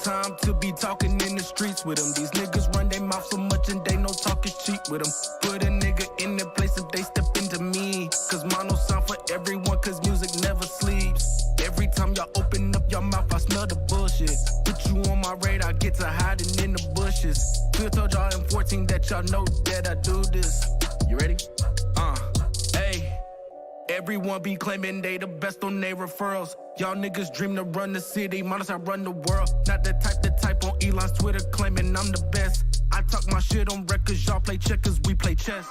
time to be talking in the streets with them. These niggas run their mouth so much and they know talk is cheap with them. Put a nigga in their place if they step into me. Cause mono sound for everyone, cause music never sleeps. Every time y'all open up your mouth, I smell the bullshit. Put you on my radar, get to hiding in the bushes. Still told y'all in 14 that y'all know that I do this. You ready? Hey. Everyone be claiming they the best on their referrals. Y'all niggas dream to run the city, minus I run the world. Not the type on Elon's Twitter claiming I'm the best. I talk my shit on records, y'all play checkers, we play chess.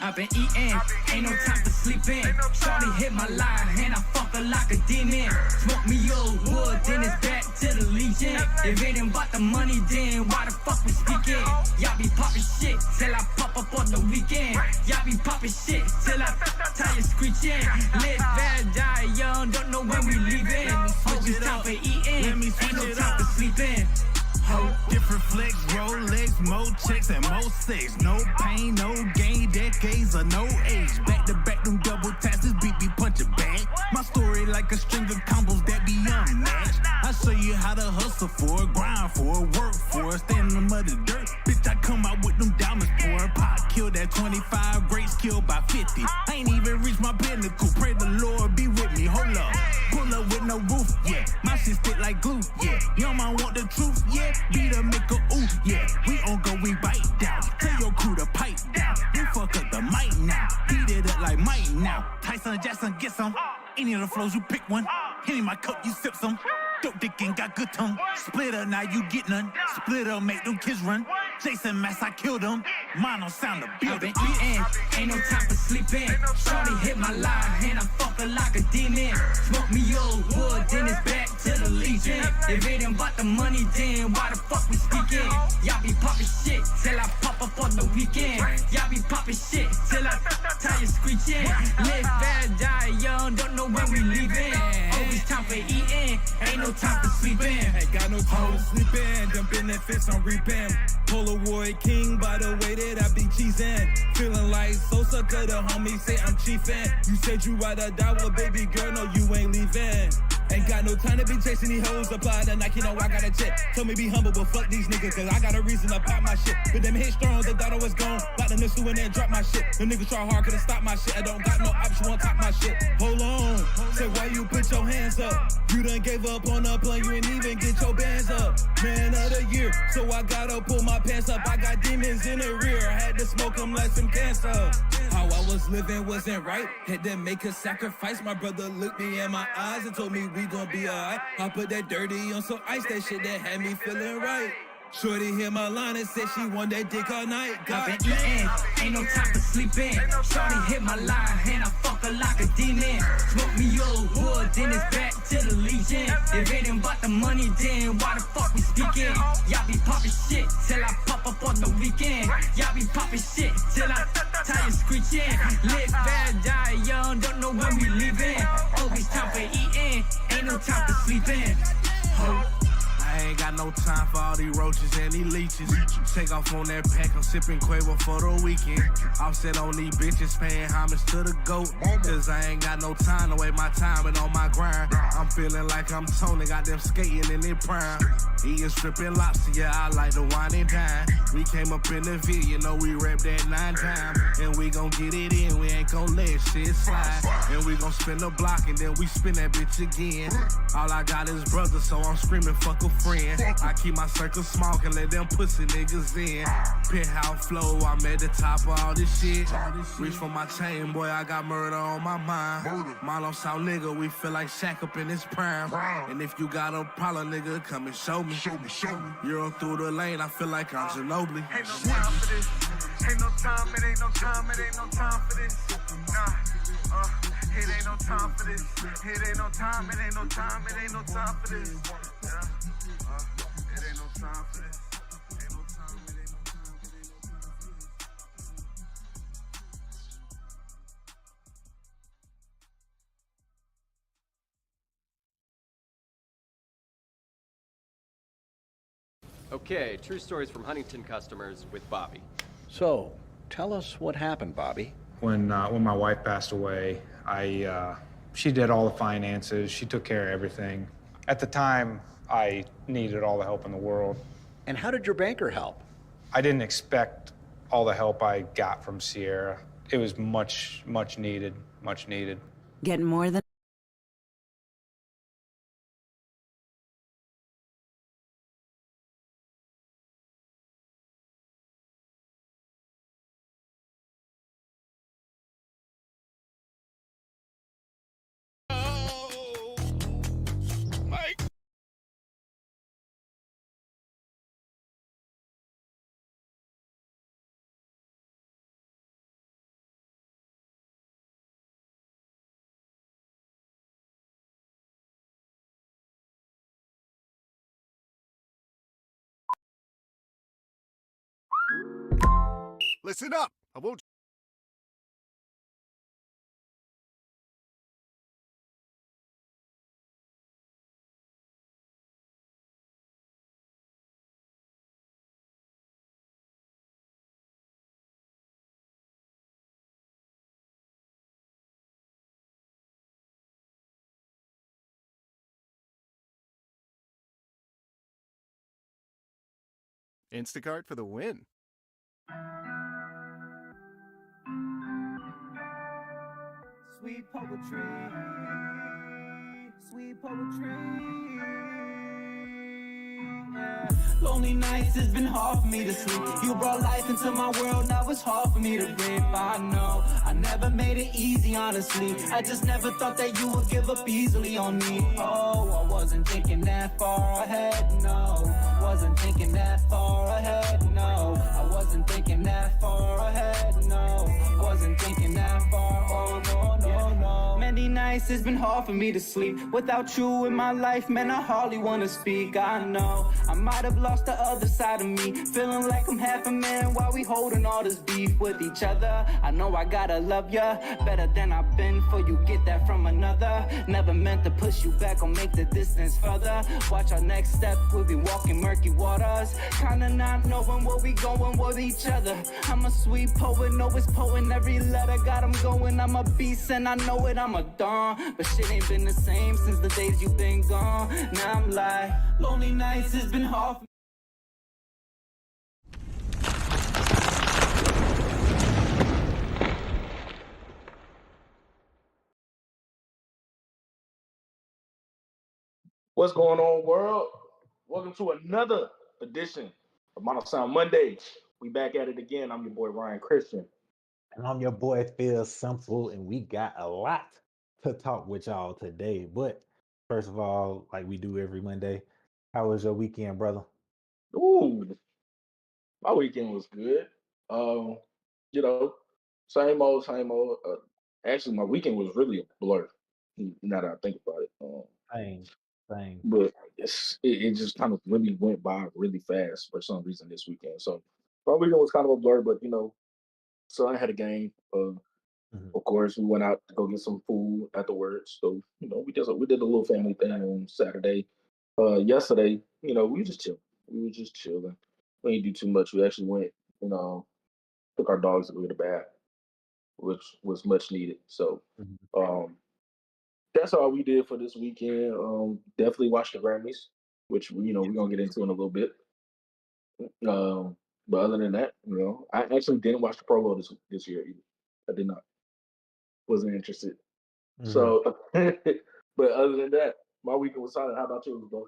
I've been eating, ain't no time for sleeping. Shorty hit my line, and I fuck her like a demon. Smoke me old wood, then it's back to the Legion. If it ain't about the money, then why the fuck we speaking? Y'all be popping shit till I pop up on the weekend. Y'all be popping shit till I tire screeching. Live bad, die young, don't know when we leaving. Hope it's time for eating, ain't no time for sleeping. Different flex, Rolex, more checks and more sex. No pain, no gain, decades or no age. Back to back, them double taxes, beat me punch it back. My story like a string of combos that be unmatched. I show you how to hustle for it, grind for it, work for it, stand in the muddy dirt. Bitch, I come out with them diamonds pouring. Pop killed at 25, Grace killed by 50. I ain't even reached my pinnacle, pray the Lord be with me, hold up. Pull up with no roof, yeah, my shit stick like glue, yeah. Young man want the truth, yeah. Beat a make a ooh, yeah. We on go, we bite down. Tell your crew to pipe down. We fuck up the mic now. Beat it up like Mike now. Tyson Jackson, get some. Any of the flows, you pick one. Henny my cup, you sip some. Dope dick ain't got good tongue. Split up, now you get none. Split up, make them kids run. Jason Mass, I killed him. Mono sound the beat. I've been eating, ain't no time for sleeping. Shorty hit my line, and I fuck her like a demon. Smoke me old wood, then it's back to the Legion. If it ain't about the money, then why the fuck we speaking? Y'all be popping shit till I pop up on the weekend. Y'all be popping shit till I tire screeching. Live bad, die young, don't know when we leaving. Always time for eating, ain't no time for sleeping. Ain't got no time to sleep in. Them benefits on reaping. Polaroid king by the way that I be cheesing. Feeling like Sosa, cause the homies say I'm chiefin'. You said you ride or die, well baby girl, no you ain't leaving. Ain't got no time to be chasing these hoes. Apply the Nike, know I got a check. Told me be humble, but fuck these niggas, cause I got a reason to pop my shit. But them hit strong, they thought I was gone. Got the niggas in there and drop my shit. The niggas try hard, couldn't stop my shit. I don't got no option, won't top my shit. Hold on, say why you put your hands up? You done gave up on the plane, you ain't even get your bands up. Man of the year, so I gotta pull my pants up. I got demons in the rear, I had to smoke them like some cancer. How I was living wasn't right, had to make a sacrifice. My brother looked me in my eyes and told me we gon' be alright. I put that dirty on some ice, that shit that had me feeling right. Shorty hit my line and said she want that dick all night. I've been eating, ain't no time for sleeping. Shorty hit my line, and I fuck her like a demon. Smoke me old wood, then it's back to the Legion. If it ain't about the money, then why the fuck we speaking? Y'all be popping shit till I pop up on the weekend. Y'all be popping shit till I tire screeching. Live bad, die young, don't know when we leaving. Always time for eating, ain't no time for sleeping. I ain't got no time for all these roaches and these leeches. Take off on that pack, I'm sipping Quavo for the weekend. Offset on these bitches, paying homage to the GOAT. Cause I ain't got no time to waste my time and on my grind. I'm feeling like I'm Tony, got them skating in their prime. Eating stripping lobster, yeah, I like the wine and dine. We came up in the vid, you know we rep that 9 times. And we gon' get it in, we ain't gon' let shit slide. And we gon' spin the block and then we spin that bitch again. All I got is brothers, so I'm screaming fuck a friend. I keep my circle small, can let them pussy niggas in. Penthouse flow, I'm at the top of all this shit. Reach for my chain, boy, I got murder on my mind. Milo South nigga, we feel like Shaq up in his prime. And if you got a problem, nigga, come and show me. You're through the lane, I feel like I'm Ginobili. Ain't no time for this. Ain't no time, it ain't no time, it ain't no time for this. Nah, it ain't no time for this. It ain't no time, it ain't no time, it ain't no time for this. Yeah. It ain't no time for this. Ain't no time, it ain't no time, it ain't no time for this. Okay, true stories from Huntington customers with Bobby. So, tell us what happened, Bobby. When my wife passed away, she did all the finances. She took care of everything. At the time, I needed all the help in the world. And how did your banker help? I didn't expect all the help I got from Sierra. It was much needed, much needed. Get more than Listen up. I won't. Instacart for the win. Sweet poetry, sweet poetry. Yeah. Lonely nights, it's been hard for me to sleep. You brought life into my world, now it's hard for me to breathe. I know I never made it easy, honestly. I just never thought that you would give up easily on me. Oh, I wasn't thinking that far ahead, no. Wasn't thinking that far ahead, no. I wasn't thinking that far ahead, no. Wasn't thinking that far, oh no, no, no. Many nights it's been hard for me to sleep. Without you in my life, man, I hardly wanna speak. I know I might have lost the other side of me. Feeling like I'm half a man while we holding all this beef with each other. I know I gotta love ya better than I've been, for you get that from another. Never meant to push you back or make the distance further. Watch our next step, we'll be walking murky waters. Kinda not knowing where we going with each other. I'm a sweet poet, know it's potent every letter. Got 'em going, I'm a beast and I know it, I'm a dawn. But shit ain't been the same since the days you've been gone. Now I'm like, lonely nights, it's been hard for me. What's going on, world? Welcome to another edition of Model Sound Monday. We back at it again. I'm your boy Ryan Christian. And I'm your boy Phil Simple, and we got a lot to talk with y'all today. But first of all, like we do every Monday, how was your weekend, brother? Ooh, my weekend was good. Um, you know, same old, same old. Actually, my weekend was really a blur. Now that I think about it, Same, same. but it just kind of really went by really fast for some reason this weekend. So my weekend was kind of a blur, but so I had a game. Mhm. Of course, we went out to go get some food afterwards. So we did a little family thing on Saturday. Yesterday, we were just chilling. We were just chilling. We didn't do too much. We actually went, you know, took our dogs to go to the bath, which was much needed. So Mhm. um, that's all we did for this weekend. Definitely watched the Grammys, which we're gonna get into in a little bit. Um, but other than that, I actually didn't watch the Pro Bowl this year either. I did not. Wasn't interested. Mhm. So, but other than that, my weekend was solid. How about yours, bro?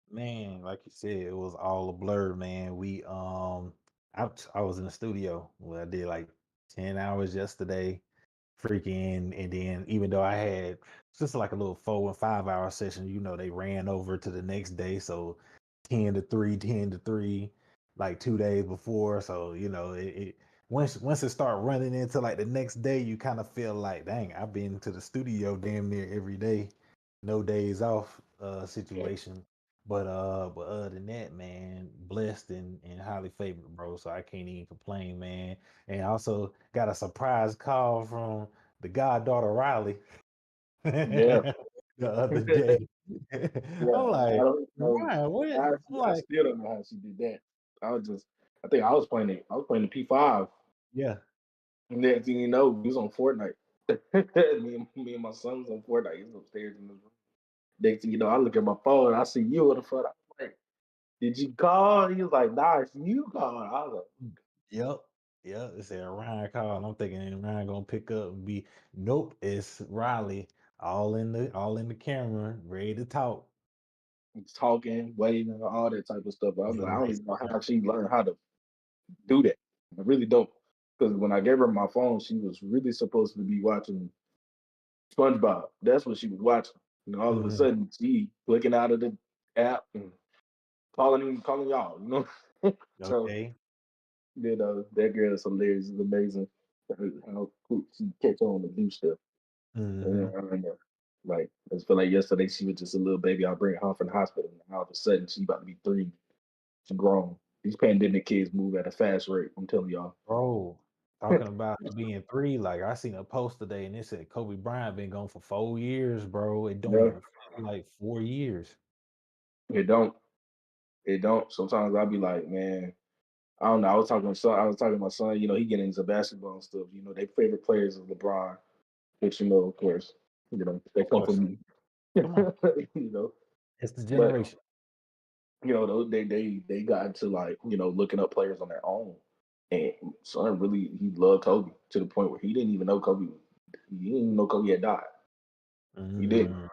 Man, like you said, it was all a blur, man. I was in the studio. Well, I did like 10 hours yesterday, freaking, and then even though I had just like a little 4 and 5 hour session, they ran over to the next day. So 10 to 3, 10 to 3, like 2 days before. So, it once it start running into like the next day, you kind of feel like, dang, I've been to the studio damn near every day, no days off situation. But other than that, man, blessed and highly favored, bro. So I can't even complain, man. And I also got a surprise call from the goddaughter Riley Yeah, the other day. yeah. I'm I like, don't know. Ryan, what? I'm I like, still don't know how she did that. I was just I think I was playing it. I was playing the P5. Yeah. And next thing you know, we was on Fortnite. me and my son was on Fortnite. He was upstairs in his room. Next thing you know, I look at my phone. I see you on the front. I was like, "Did you call?" He was like, "Nah, it's you called." I was Yep. Yep. It said Ryan called. I'm thinking ain't Ryan gonna pick up and be nope, it's Riley all in the camera, ready to talk. like, talking, waiting, and all that type of stuff. But I was like, I don't even know Generation. how she learned how to do that. I really don't. Because when I gave her my phone, she was really supposed to be watching SpongeBob. That's what she was watching. And all of a Mhm. sudden, she clicking out of the app and calling y'all. So Okay. that girl is hilarious. It's amazing how quick she catch on to do stuff. Yeah, Mhm. I remember. Like I just feel like yesterday she was just a little baby. I bring her home from the hospital, and all of a sudden she about to be 3. She grown. These pandemic kids move at a fast rate. I'm telling y'all. Bro, talking about being 3, like I seen a post today and it said Kobe Bryant been gone for 4 years, bro. It don't Yeah, even feel like 4 years. it don't. It don't. Sometimes I'll be like, man, I don't know. I was talking to my son. He getting into basketball and stuff. Their favorite players is LeBron, which of course, they Of come course. from me. Come on. you know, It's the but generation. they got into like looking up players on their own, and son really he loved Kobe to the point where he didn't even know Kobe. He didn't even know Kobe had died. He didn't. Mm,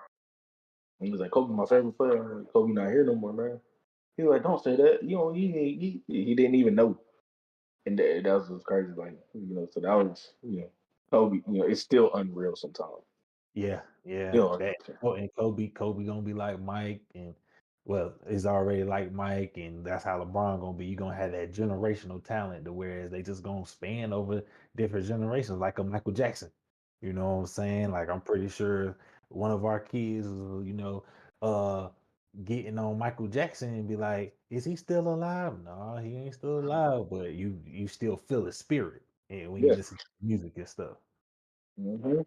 He was like, Kobe, my favorite player. I'm like, Kobe not here no more, man. He was like, don't say that. He didn't even know. And that was just crazy. Like, so that was, Kobe, it's still unreal sometimes. yeah, yeah. You know, That oh, and Kobe gonna be like Mike, and well, it's already like Mike, and that's how LeBron gonna be. You gonna have that generational talent, to whereas they just gonna span over different generations, like a Michael Jackson. You know what I'm saying? Like I'm pretty sure one of our kids, uh, getting on Michael Jackson and be like, "Is he still alive?" No, he ain't still alive, but you still feel his spirit, and when you yeah. listen to music and stuff. hmm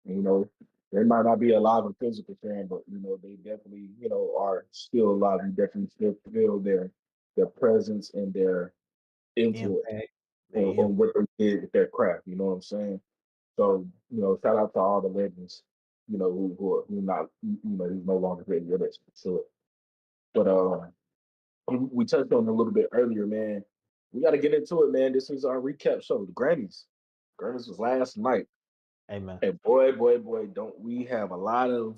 You know, they might not be alive in physical form, but they definitely, are still alive. You definitely still feel their presence and their influence Impact, on, the on what impact. they did with their craft. You know what I'm saying? So, shout out to all the legends, who not, who's no longer here with us. So, but we touched on it a little bit earlier, man. We got to get into it, man. This is our recap show, the Grammys. Grammys was last night. Amen. And boy, boy, boy, don't we have a lot of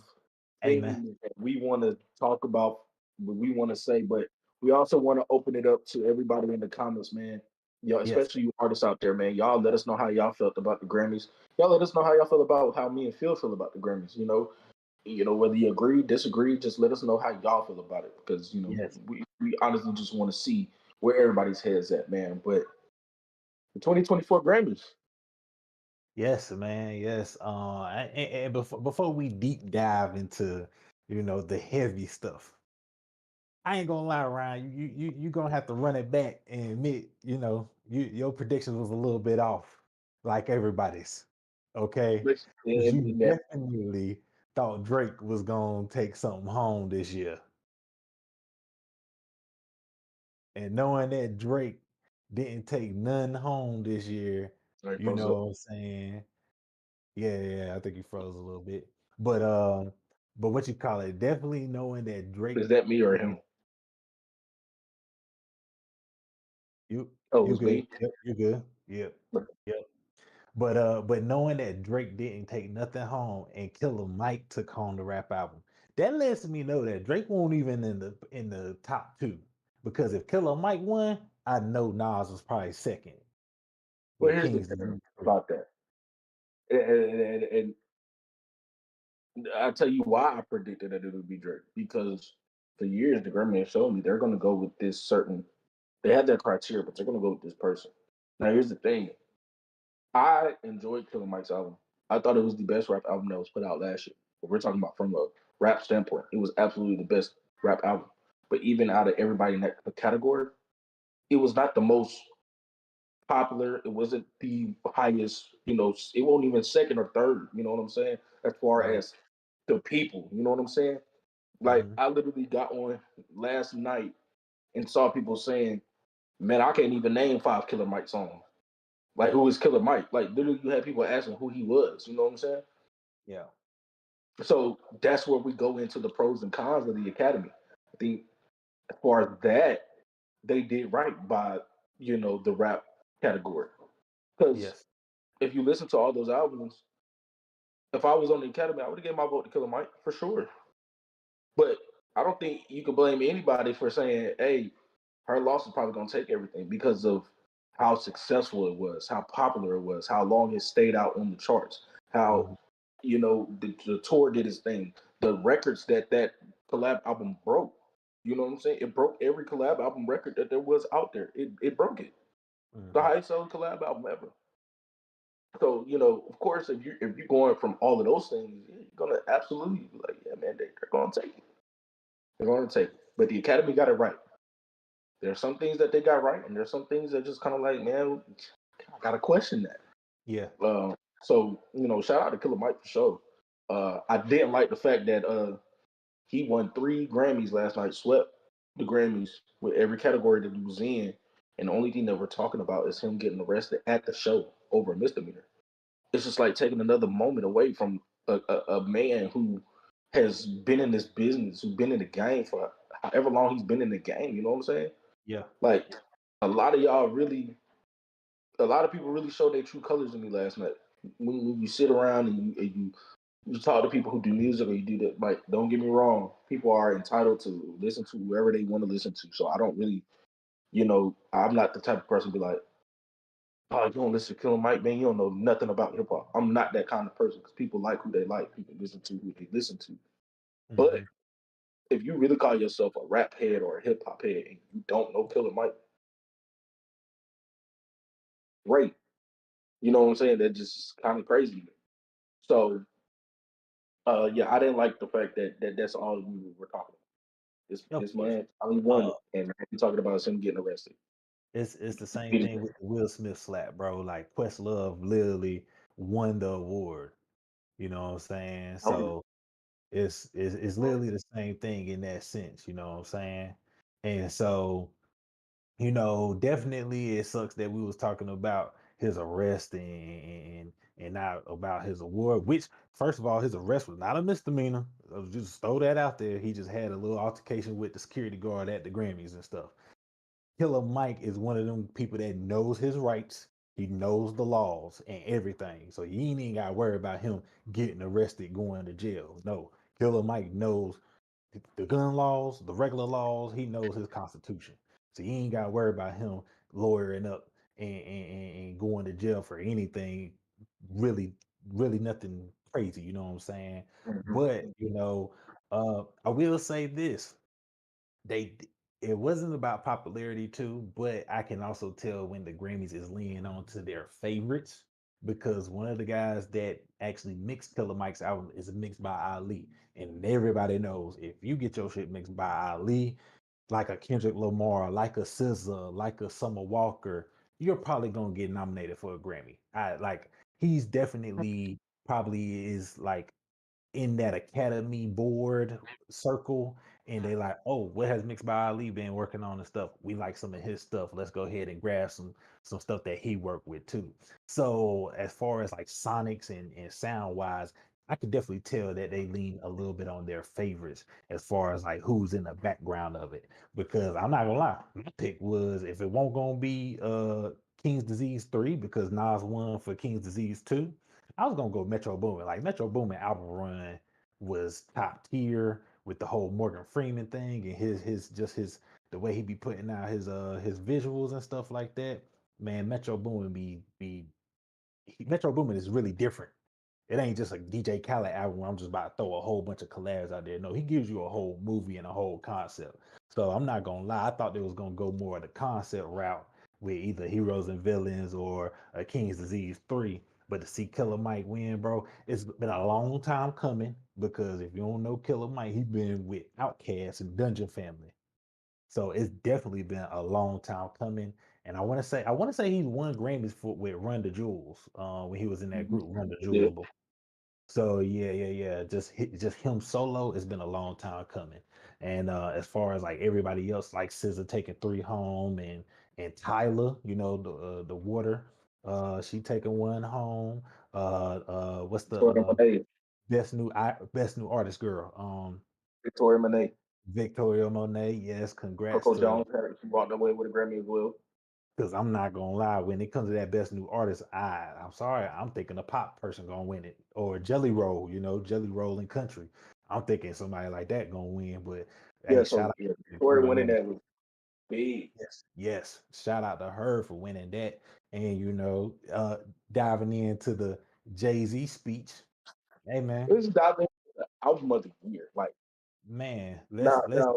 Amen. things that we want to talk about, what we want to say, but we also want to open it up to everybody in the comments, man. Yes. Especially you artists out there, man. Y'all let us know how y'all felt about the Grammys. Y'all let us know how y'all feel about how me and Phil feel about the Grammys. Whether you agree, disagree, just let us know how y'all feel about it because Yes. we honestly just want to see where everybody's heads at, man. But the 2024 Grammys, Yes, man. Yes. And before we deep dive into, the heavy stuff, I ain't gonna lie, Ryan. You gonna have to run it back and admit, your predictions was a little bit off, like everybody's. Okay, because you and that definitely thought Drake was gonna take something home this year, and knowing that Drake didn't take none home this year, like you froze up. know what I'm saying? Yeah, yeah, I think you froze a little bit. But what you call it, definitely knowing that Drake Is that me or didn't him? you Oh, it you was good. me. Yep, you good. Yep. Yep. But knowing that Drake didn't take nothing home and Killer Mike took home the rap album, that lets me know that Drake won't even in the top two. Because if Killer Mike won, I know Nas was probably second Well, with here's the King's thing Disease 3. about that, and I'll tell you why I predicted that it would be Drake because for years the Grammy has shown me they're going to go with this certain. They have their criteria, but they're going to go with this person. Now, here's the thing: I enjoyed Killer Mike's album. I thought it was the best rap album that was put out last year. But we're talking about from a rap standpoint, it was absolutely the best rap album. But even out of everybody in that category, it was not the most popular. It wasn't the highest, it wasn't even second or third, you know what I'm saying? As far Right. as the people, you know what I'm saying? Like Hmm. I literally got on last night and saw people saying man, I can't even name 5 Killer Mike songs. Like, who is Killer Mike? Like, literally, you had people asking who he was. You know what I'm saying? Yeah. So that's where we go into the pros and cons of the Academy. I think as far as that, they did right by, the rap category. Because Yes. if you listen to all those albums, if I was on the Academy, I would have given my vote to Killer Mike for sure. But I don't think you can blame anybody for saying, hey, her loss is probably going to take everything because of how successful it was, how popular it was, how long it stayed out on the charts, how, the tour did its thing, the records that collab album broke. You know what I'm saying? It broke every collab album record that there was out there. It broke it. The highest selling collab album ever. So, of course, if you're going from all of those things, you're gonna absolutely be like, yeah, man, they're gonna take it. They're gonna take it. But the Academy got it right. There are some things that they got right, and there's some things that just kind of like, man, I gotta question that. Yeah. So, shout out to Killer Mike for sure. I didn't like the fact that he won 3 Grammys last night, swept the Grammys with every category that he was in, and the only thing that we're talking about is him getting arrested at the show over a misdemeanor. It's just like taking another moment away from a man who has been in this business, who's been in the game for however long he's been in the game. You know what I'm saying? Yeah. Like, a lot of people really showed their true colors to me last night. When you sit around and you talk to people who do music or you do that, like, don't get me wrong, people are entitled to listen to whoever they want to listen to. So I don't really, I'm not the type of person to be like, oh, you don't listen to Killer Mike, man, you don't know nothing about hip hop. I'm not that kind of person because people like who they like, people listen to who they listen to. But if you really call yourself a rap head or a hip hop head and you don't know Killer Mike, great. You know what I'm saying? That just kind of crazy. So, yeah, I didn't like the fact that that's all we were talking about. This man only won it, and we talking about him getting arrested. It's the same thing with the Will Smith slap, bro. Like Questlove literally won the award. You know what I'm saying? So it's literally the same thing in that sense. You know what I'm saying? And so definitely it sucks that we was talking about his arrest and not about his award. Which, first of all, his arrest was not a misdemeanor. I'll just throw that out there. He just had a little altercation with the security guard at the Grammys and stuff. Killer Mike is one of them people that knows his rights. He knows the laws and everything. So you ain't even got to worry about him getting arrested, going to jail. No, Killer Mike knows the gun laws, the regular laws. He knows his constitution. So you ain't got to worry about him lawyering up and going to jail for anything really, really nothing crazy. You know what I'm saying? But, I will say this. They It wasn't about popularity too, but I can also tell when the Grammys is leaning on to their favorites because one of the guys that actually mixed Killer Mike's album is mixed by Ali, and everybody knows if you get your shit mixed by Ali, like a Kendrick Lamar, like a SZA, like a Summer Walker, you're probably gonna get nominated for a Grammy. He's definitely probably is like in that Academy board circle, and they like, oh, what has Mixed by Ali been working on and stuff? We like some of his stuff. Let's go ahead and grab some stuff that he worked with too. So as far as like sonics and sound wise, I could definitely tell that they lean a little bit on their favorites as far as like who's in the background of it. Because I'm not gonna lie, my pick was if it won't gonna be King's Disease 3 because Nas won for King's Disease 2. I was gonna go Metro Boomin. Like Metro Boomin album run was top tier with the whole Morgan Freeman thing and his the way he be putting out his visuals and stuff like that. Man, Metro Boomin Metro Boomin is really different. It ain't just a DJ Khaled album where I'm just about to throw a whole bunch of collabs out there. No, he gives you a whole movie and a whole concept. So I'm not gonna lie, I thought they was gonna go more of the concept route with either Heroes and Villains or a King's Disease 3. But to see Killer Mike win, bro, it's been a long time coming because if you don't know Killer Mike, he's been with Outkast and Dungeon Family. So it's definitely been a long time coming. And I want to say he won Grammys with Run the Jewels when he was in that group Run the Jewels. So yeah. Just him solo. It's been a long time coming. And as far as like everybody else, like SZA taking 3 home and Tyler, the water. She taking one home. What's the Victoria Monet. best new artist girl? Victoria Monet. Victoria Monet. Yes, congrats Coco to. Jones she walked away with a Grammy as well. Because I'm not gonna lie, when it comes to that best new artist, I'm sorry, I'm thinking a pop person gonna win it, or Jelly Roll, Jelly Roll in country. I'm thinking somebody like that gonna win. But Yeah, hey, shout so out yeah, to Victoria Victoria winning Monet. that was big. Yes, shout out to her for winning that, and diving into the Jay-Z speech. Hey man, This is diving album of the year. Like man, now, let's now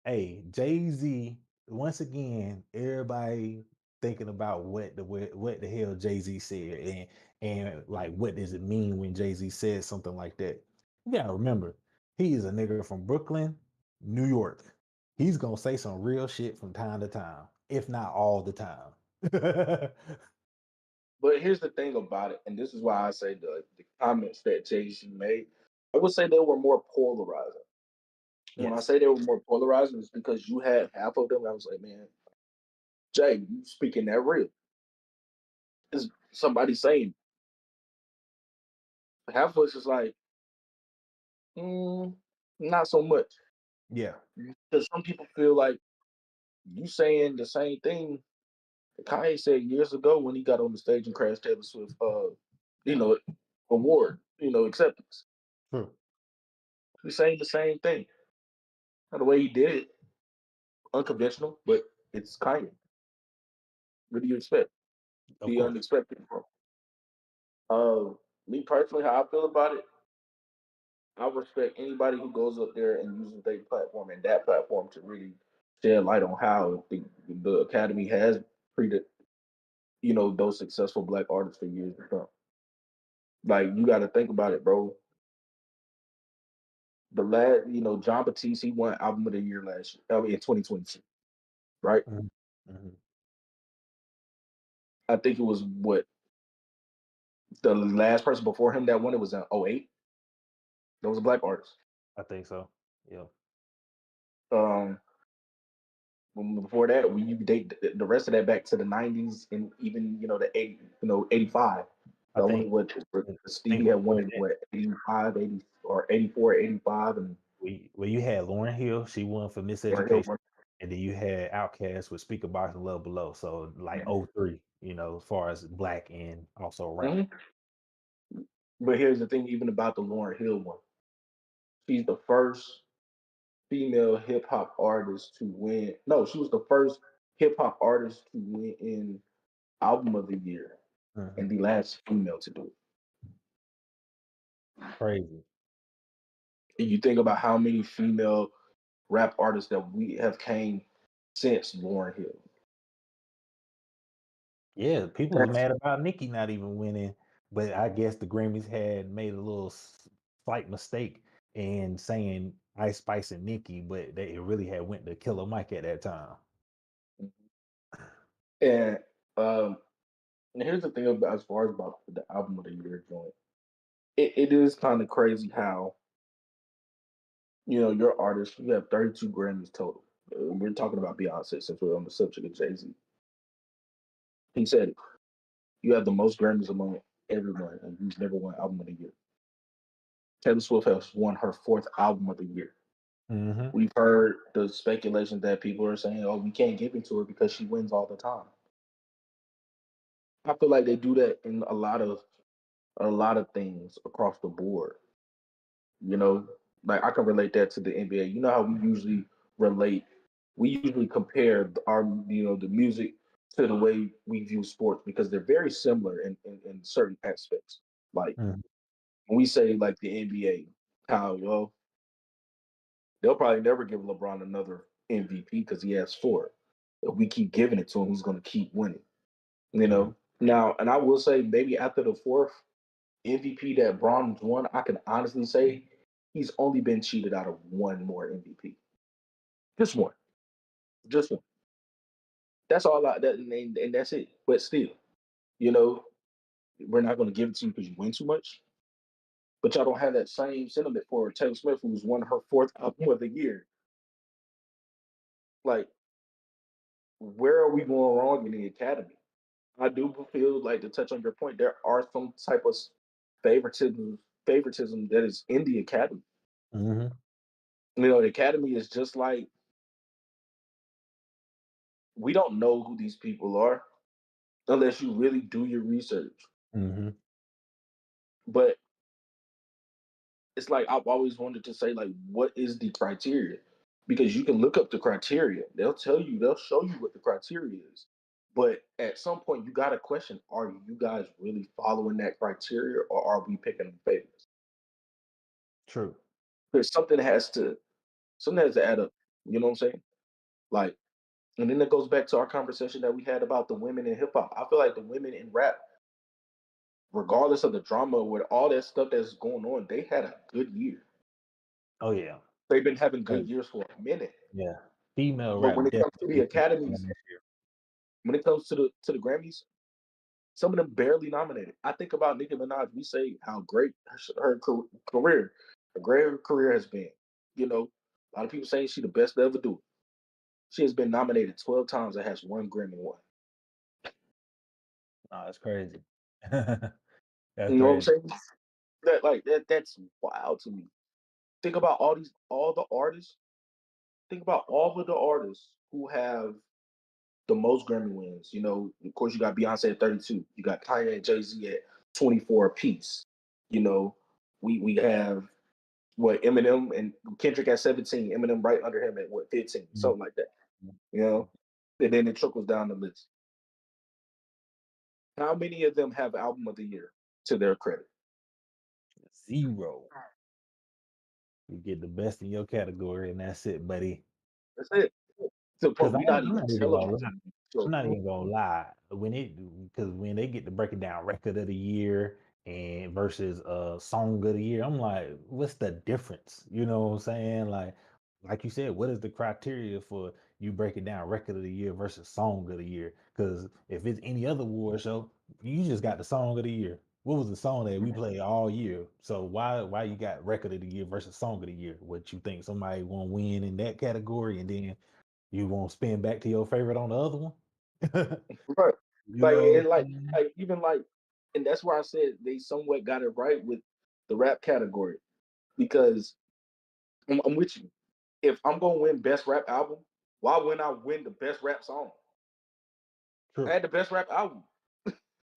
hey, Jay-Z, once again, everybody thinking about what the hell Jay-Z said, and like what does it mean when Jay-Z says something like that. You gotta remember, he is a nigga from Brooklyn, New York. He's gonna say some real shit from time to time, if not all the time. but here's the thing about it, and this is why I say the comments that Jay-Z made, I would say they were more polarizing. When I Yes. say they were more polarizing, it's because you had half of them. I was like, man, Jay, you speaking that real? Is somebody saying half of us is like, not so much, Yeah. because some people feel like you saying the same thing that Kanye said years ago when he got on the stage and crashed Taylor Swift, you know, award, acceptance. True. He's saying the same thing. Now, the way he did it, unconventional, but it's Kanye. What do you expect? Of The course. unexpected from. Uh, Me personally, how I feel about it, I respect anybody who goes up there and uses their platform and that platform to really shed light on how the Academy has treated, those successful black artists for years to come. Like you got to think about it, bro. The last, John Batiste, he won Album of the Year last year, in 2022, right? Mhm. Mhm. I think it was what the last person before him that won it was in '08. That was a black artist. I think so. Yeah. Um, Before that, when you date the rest of that back to the '90s and even the '85. I The only think what I Stevie think had won what 85, 80 or 84, 85, and you had Lauren Hill, she won for Lauryn Hill Miseducation, won. and then you had Outkast with Speaker Box and Love Below. So like Mhm. '03, as far as black and also rap. Mhm. But here's the thing, even about the Lauryn Hill one, she's the first female hip hop artist to win. No, she was the first hip hop artist to win in Album of the Year and Mhm. the last female to do it. Crazy. And you think about how many female rap artists that we have came since Lauryn Hill. Yeah, people was That's mad about Nicki not even winning, but I guess the Grammys had made a little slight mistake in saying Ice Spice and Nicki, but it really had went to Killer Mike at that time. and um and here's the thing about as far as about the album of the year joint. It is kind of crazy how your artist you have 32 Grammys total. We're talking about Beyonce since we're on the subject of Jay-Z. He said it. You have the most Grammys among everyone, and you've never won album of the year. Taylor Swift has won her fourth album of the year. Hmm. We've heard the speculation that people are saying, "Oh, we can't give it to her because she wins all the time." I feel like they do that in a lot of things across the board. You know, like I can relate that to the NBA. You know how relate, we usually compare the music to the way we view sports because they're very similar in certain aspects. Like when we say like the NBA, how well they'll probably never give LeBron another MVP because he has four. If we keep giving it to him, he's going to keep winning. You Hmm. know. Now, and I will say maybe after the fourth MVP that Bron's won, I can honestly say he's only been cheated out of one more MVP. Just one. Just one. That's all and that's it. But still, you know, we're not going to give it to you because you win too much. But y'all don't have that same sentiment for Taylor Swift, who's won her fourth album of the year. Like, where are we going wrong in the academy? I do feel like, to touch on your point, there are some type of favoritism that is in the academy. Hmm. The academy is just like, we don't know who these people are unless you really do your research. Hmm. But it's like, I've always wanted to say, like, what is the criteria? Because you can look up the criteria. They'll show you what the criteria is. But at some point, you got to question: are you guys really following that criteria, or are we picking favorites? True. Because something has to add up. You know what I'm saying? Like, and then it goes back to our conversation that we had about the women in hip hop. I feel like the women in rap, regardless of the drama, with all that stuff that's going on, they had a good year. Oh yeah. They've been having Hey, good years for a minute. yeah. Female But when rap it comes to the definitely academies, this year. when it comes to the Grammys, some of them barely nominated. I think about Nicki Minaj. We say how great career, her great career has been. A lot of people saying she's the best to ever do it. She has been nominated 12 times and has one Grammy won. Oh, that's crazy. That's You know what I'm crazy. saying? That's wild to me. Think about all the artists. Think about all of the artists who have the most Grammy wins. Of course, you got Beyonce at 32. You got Kanye and Jay-Z at 24 apiece. You know, we have what, Eminem and Kendrick at 17. Eminem right under him at what, 15, Mhm. something like that. And then it trickles down the list. How many of them have album of the year to their credit? 0. You get the best in your category, and that's it, buddy. That's it. To the Because point we're not I'm even not even gonna lie. televising. I'm So, not even gonna lie. Because when they get to breaking down record of the year and versus song of the year, I'm like, what's the difference? You know what I'm saying? Like you said, what is the criteria for you breaking down record of the year versus song of the year? Because if it's any other award show, you just got the song of the year. What was the song that we played all year? So why you got record of the year versus song of the year? What you think somebody won't win in that category, and then you won't spin back to your favorite on the other one? right. You Like, know and what I'm saying? even like, and that's why I said they somewhat got it right with the rap category, because I'm with you. If I'm gonna win best rap album, why wouldn't I win the best rap song? I True, had the best rap album.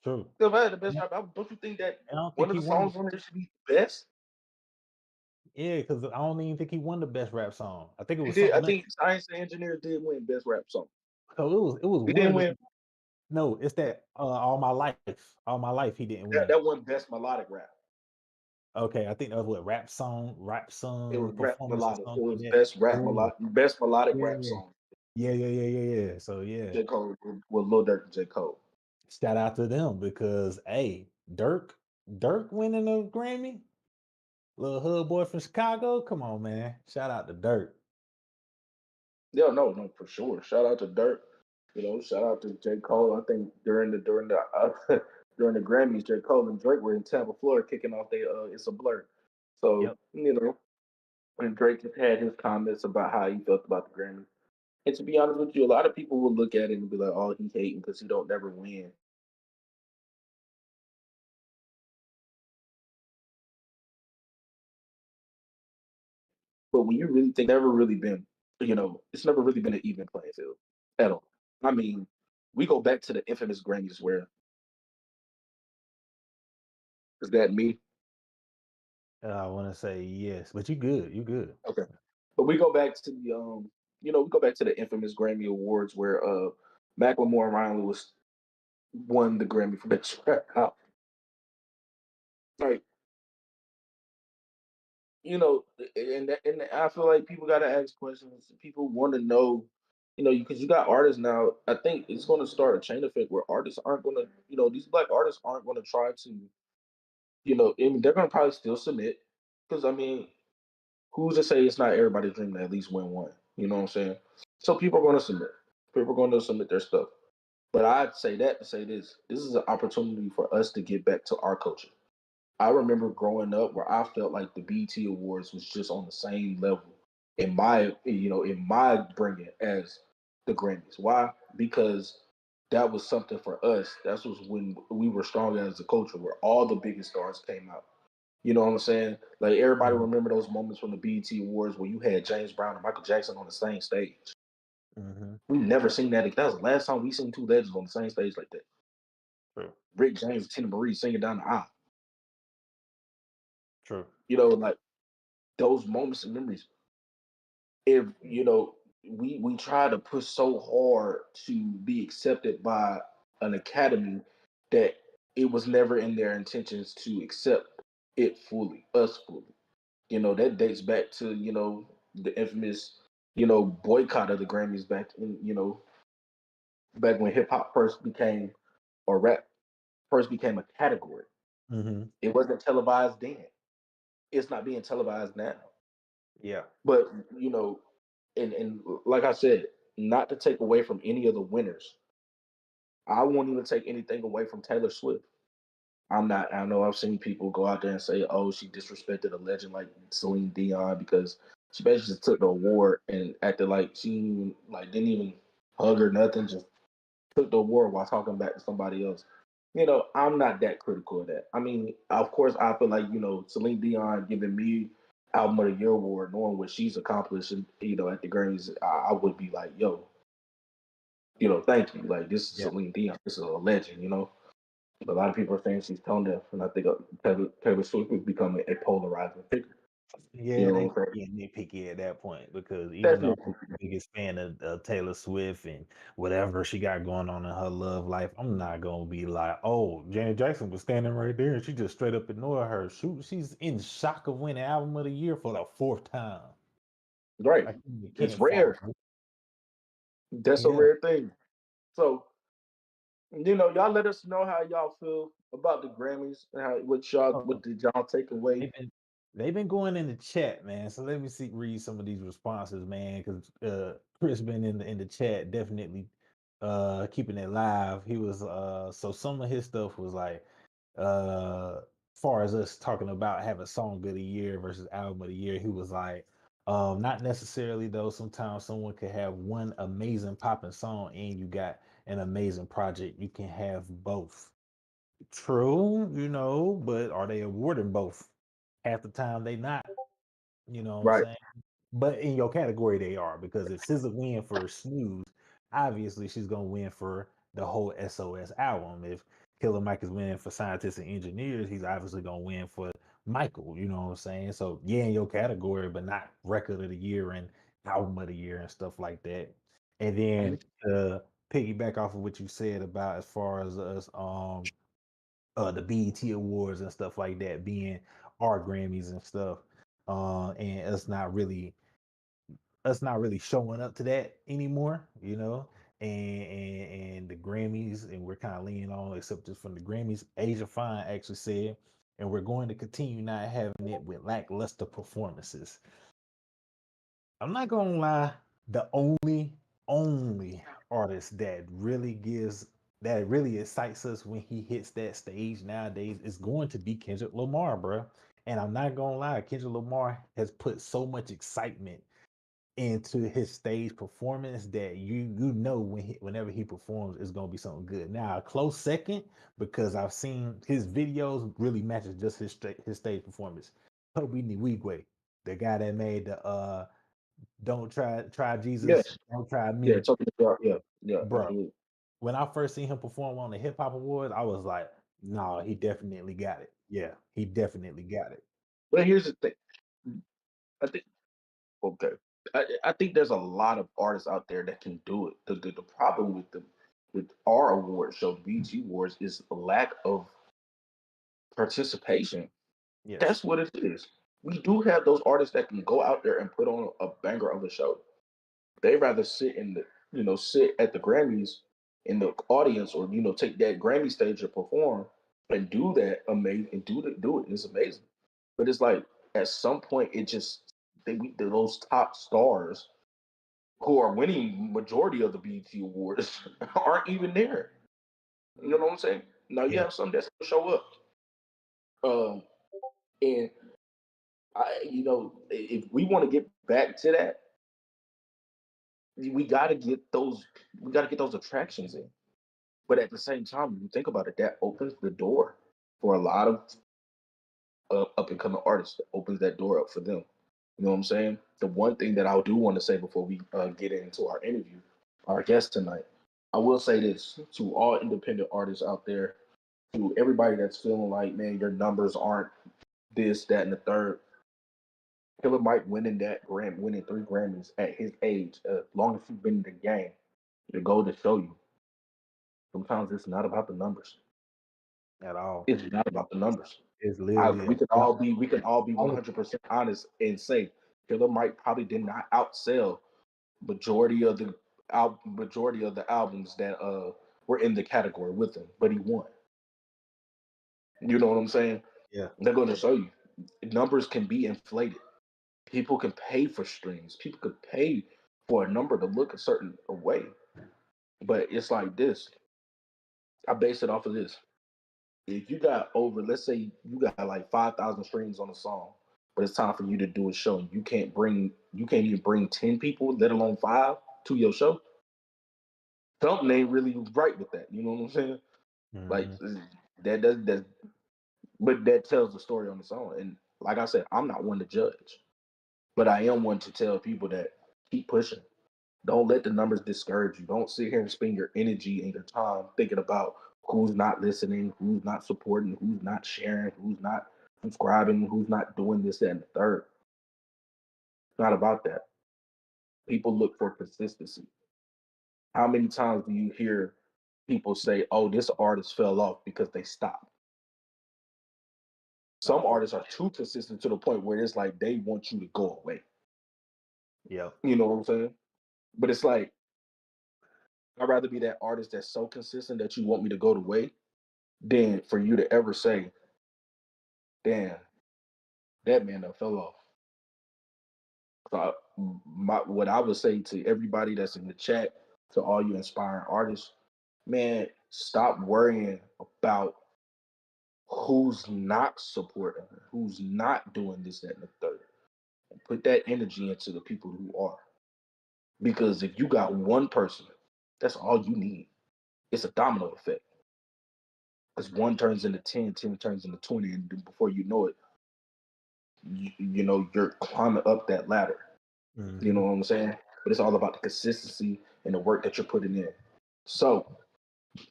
true. If I had the best Yeah, rap album, don't you think that I don't one think of he the won songs on there should be best? because I don't even think he won the best rap song. I think it He was did. I something else. think Science and Engineer did win best rap song. So it was He one didn't of win. the no, it's that All My Life. All My Life he didn't That, win. that won best melodic rap. Okay, I think that was what rap It song was rap performance or melodic. It something like was that. Yeah, best melodic rap yeah, song. yeah. So yeah, J. Cole with Lil Durk and J. Cole. shout out to them because hey, Dirk winning a Grammy, little hood boy from Chicago. Come on, man. Shout out to Dirk. Yeah, no, for sure. Shout out to Dirk. Shout out to J. Cole. I think during the Grammys, J. Cole and Drake were in Tampa, Florida, kicking off their "It's a Blur." So, Yep. and Drake just had his comments about how he felt about the Grammy. And to be honest with you, a lot of people will look at it and be like, "Oh, he hating because he don't never win." But when you really think, it's never really been an even playing field at all. I mean, we go back to the infamous Grammys where, is that me? I want to say yes, but you good. You good. Okay. But we go back to we go back to the infamous Grammy Awards where Macklemore and Ryan Lewis won the Grammy for Best Rap Album. Like, and I feel like people got to ask questions. People want to know, because you got artists now. I think it's going to start a chain effect where artists aren't going to, these black artists aren't going to try to, I mean, they're going to probably still submit because I mean, who's to say it's not everybody's dream to at least win one? You know what I'm saying? So people are going to submit. People are going to submit their stuff. But I'd say that to say this: this is an opportunity for us to get back to our culture. I remember growing up where I felt like the BET Awards was just on the same level in my bringing as the Grammys. Why? because that was something for us. That was when we were strong as a culture, where all the biggest stars came out. You know what I'm saying? Like everybody Mhm. remember those moments from the BET Awards where you had James Brown and Michael Jackson on the same stage. Mhm. We never seen that. That was the last time we seen two legends on the same stage like that. True. Rick James and Tina Marie singing down the aisle. True. You know, like those moments and memories. If we try to push so hard to be accepted by an academy that it was never in their intentions to accept it fully, us fully. That dates back to the infamous boycott of the Grammys back in back when hip hop first became or rap first became a category. Mhm. It wasn't televised then. It's not being televised now. Yeah. But and like I said, not to take away from any of the winners. I won't even take anything away from Taylor Swift. I know I've seen people go out there and say, "Oh, she disrespected a legend like Celine Dion," because she basically just took the award and acted like she didn't even hug or nothing. Just took the award while talking back to somebody else. I'm not that critical of that. I mean, of course, I feel like Celine Dion giving me Album of the Year award, knowing what she's accomplished, and at the Grammys, I would be like, "Yo, thank you. Like this is Yeah. Celine Dion. This is a legend." A lot of people are saying she's tone deaf, and I think Taylor Swift is becoming a polarizing figure. Yeah, they What I'm saying? getting nitpicky at that point because even though I'm Definitely. the biggest fan of Taylor Swift and whatever she got going on in her love life, I'm not gonna be like, oh, Janet Jackson was standing right there and she just straight up ignored her. Shoot, she's in shock of winning album of the year for the fourth time. Right. Like you It's can't fault rare. her. That's a Yeah. rare thing. So, y'all let us know how y'all feel about the Grammys and what Oh, did y'all take away? they've been they've been going in the chat, man. So let me read some of these responses, man, because Chris been in the chat definitely keeping it live. He was so some of his stuff was like far as us talking about having song of the year versus album of the year, he was like not necessarily though. Sometimes someone could have one amazing popping song and you got an amazing project. You can have both. True, but are they awarding both? Half the time they not, you know what I'm Right. saying? But in your category they are because if SZA win for Snooze, obviously she's gonna win for the whole SOS album. If Killer Mike is winning for Scientists and Engineers, he's obviously gonna win for Michael, you know what I'm saying? So yeah, in your category, but not record of the year and album of the year and stuff like that. And then Mhm. to piggyback off of what you said about as far as us the BET Awards and stuff like that being our Grammys and stuff, and us not really showing up to that anymore, and the Grammys, and we're kind of leaning on acceptance from the Grammys. Asia Fine actually said, and we're going to continue not having it with lackluster performances. I'm not gonna lie, the only artist that really excites us when he hits that stage nowadays is going to be Kendrick Lamar, bro. And I'm not gonna lie, Kendrick Lamar has put so much excitement into his stage performance that you know whenever he performs, it's gonna be something good. Now, a close second because I've seen his videos really matches just his stage performance. Toby Nwigwe, the guy that made the don't try Yeah. Jesus, don't try Yeah. me, Talking about, yeah. Yeah. bro. Absolutely. When I first seen him perform on the Hip Hop Awards, I was like, "No, he definitely got it. Yeah, he definitely got it." But here's the thing. I think okay. I think there's a lot of artists out there that can do it. The problem with our award show, the BG Awards, is a lack of participation. Yes. That's what it is. We do have those artists that can go out there and put on a banger of a show. They rather sit at the Grammys in the audience, or take that Grammy stage to perform and do that amazing and do it. It's amazing. But it's like at some point it just those top stars who are winning majority of the BET awards aren't even there. You know what I'm saying? Now you Yeah. have some that's gonna show up. Um, and if we want to get back to that, we gotta get those. We gotta get those attractions in. But at the same time, when you think about it, that opens the door for a lot of up and coming artists. That opens that door up for them. You know what I'm saying? The one thing that I do want to say before we get into our interview, our guest tonight, I will say this to all independent artists out there, to everybody that's feeling like, man, your numbers aren't this, that, and the third. Killer Mike winning 3 Grammys at his age, as long as he's been in the game, the goal to show you. Sometimes it's not about the numbers. at all. It's not about the numbers. It's literally We can all be 100% honest and say Killer Mike probably did not outsell majority of the albums that were in the category with him, but he won. You know what I'm saying? Yeah. They're going to show you numbers can be inflated. People can pay for streams. People could pay for a number to look a certain way. But it's like this. I base it off of this. If you got let's say you got like 5,000 streams on a song, but it's time for you to do a show, and you can't even bring 10 people, let alone 5, to your show. Something ain't really right with that. You know what I'm saying? Like that but that tells the story on its own. And like I said, I'm not one to judge, but I am one to tell people that keep pushing. Don't let the numbers discourage you. Don't sit here and spend your energy and your time thinking about who's not listening, who's not supporting, who's not sharing, who's not subscribing, who's not doing this, that, and the third. It's not about that. People look for consistency. How many times do you hear people say, oh, this artist fell off because they stopped? Some artists are too consistent to the point where it's like they want you to go away. Yeah. You know what I'm saying? But it's like, I'd rather be that artist that's so consistent that you want me to go away than for you to ever say, damn, that man done fell off. So what I would say to everybody that's in the chat, to all you inspiring artists, man, stop worrying about who's not supporting, who's not doing this, that, and the third. And put that energy into the people who are. Because if you got one person, that's all you need. It's a domino effect. Because 1 turns into 10, 10 turns into 20, and before you know it, you know, you're climbing up that ladder. You know what I'm saying? But it's all about the consistency and the work that you're putting in. So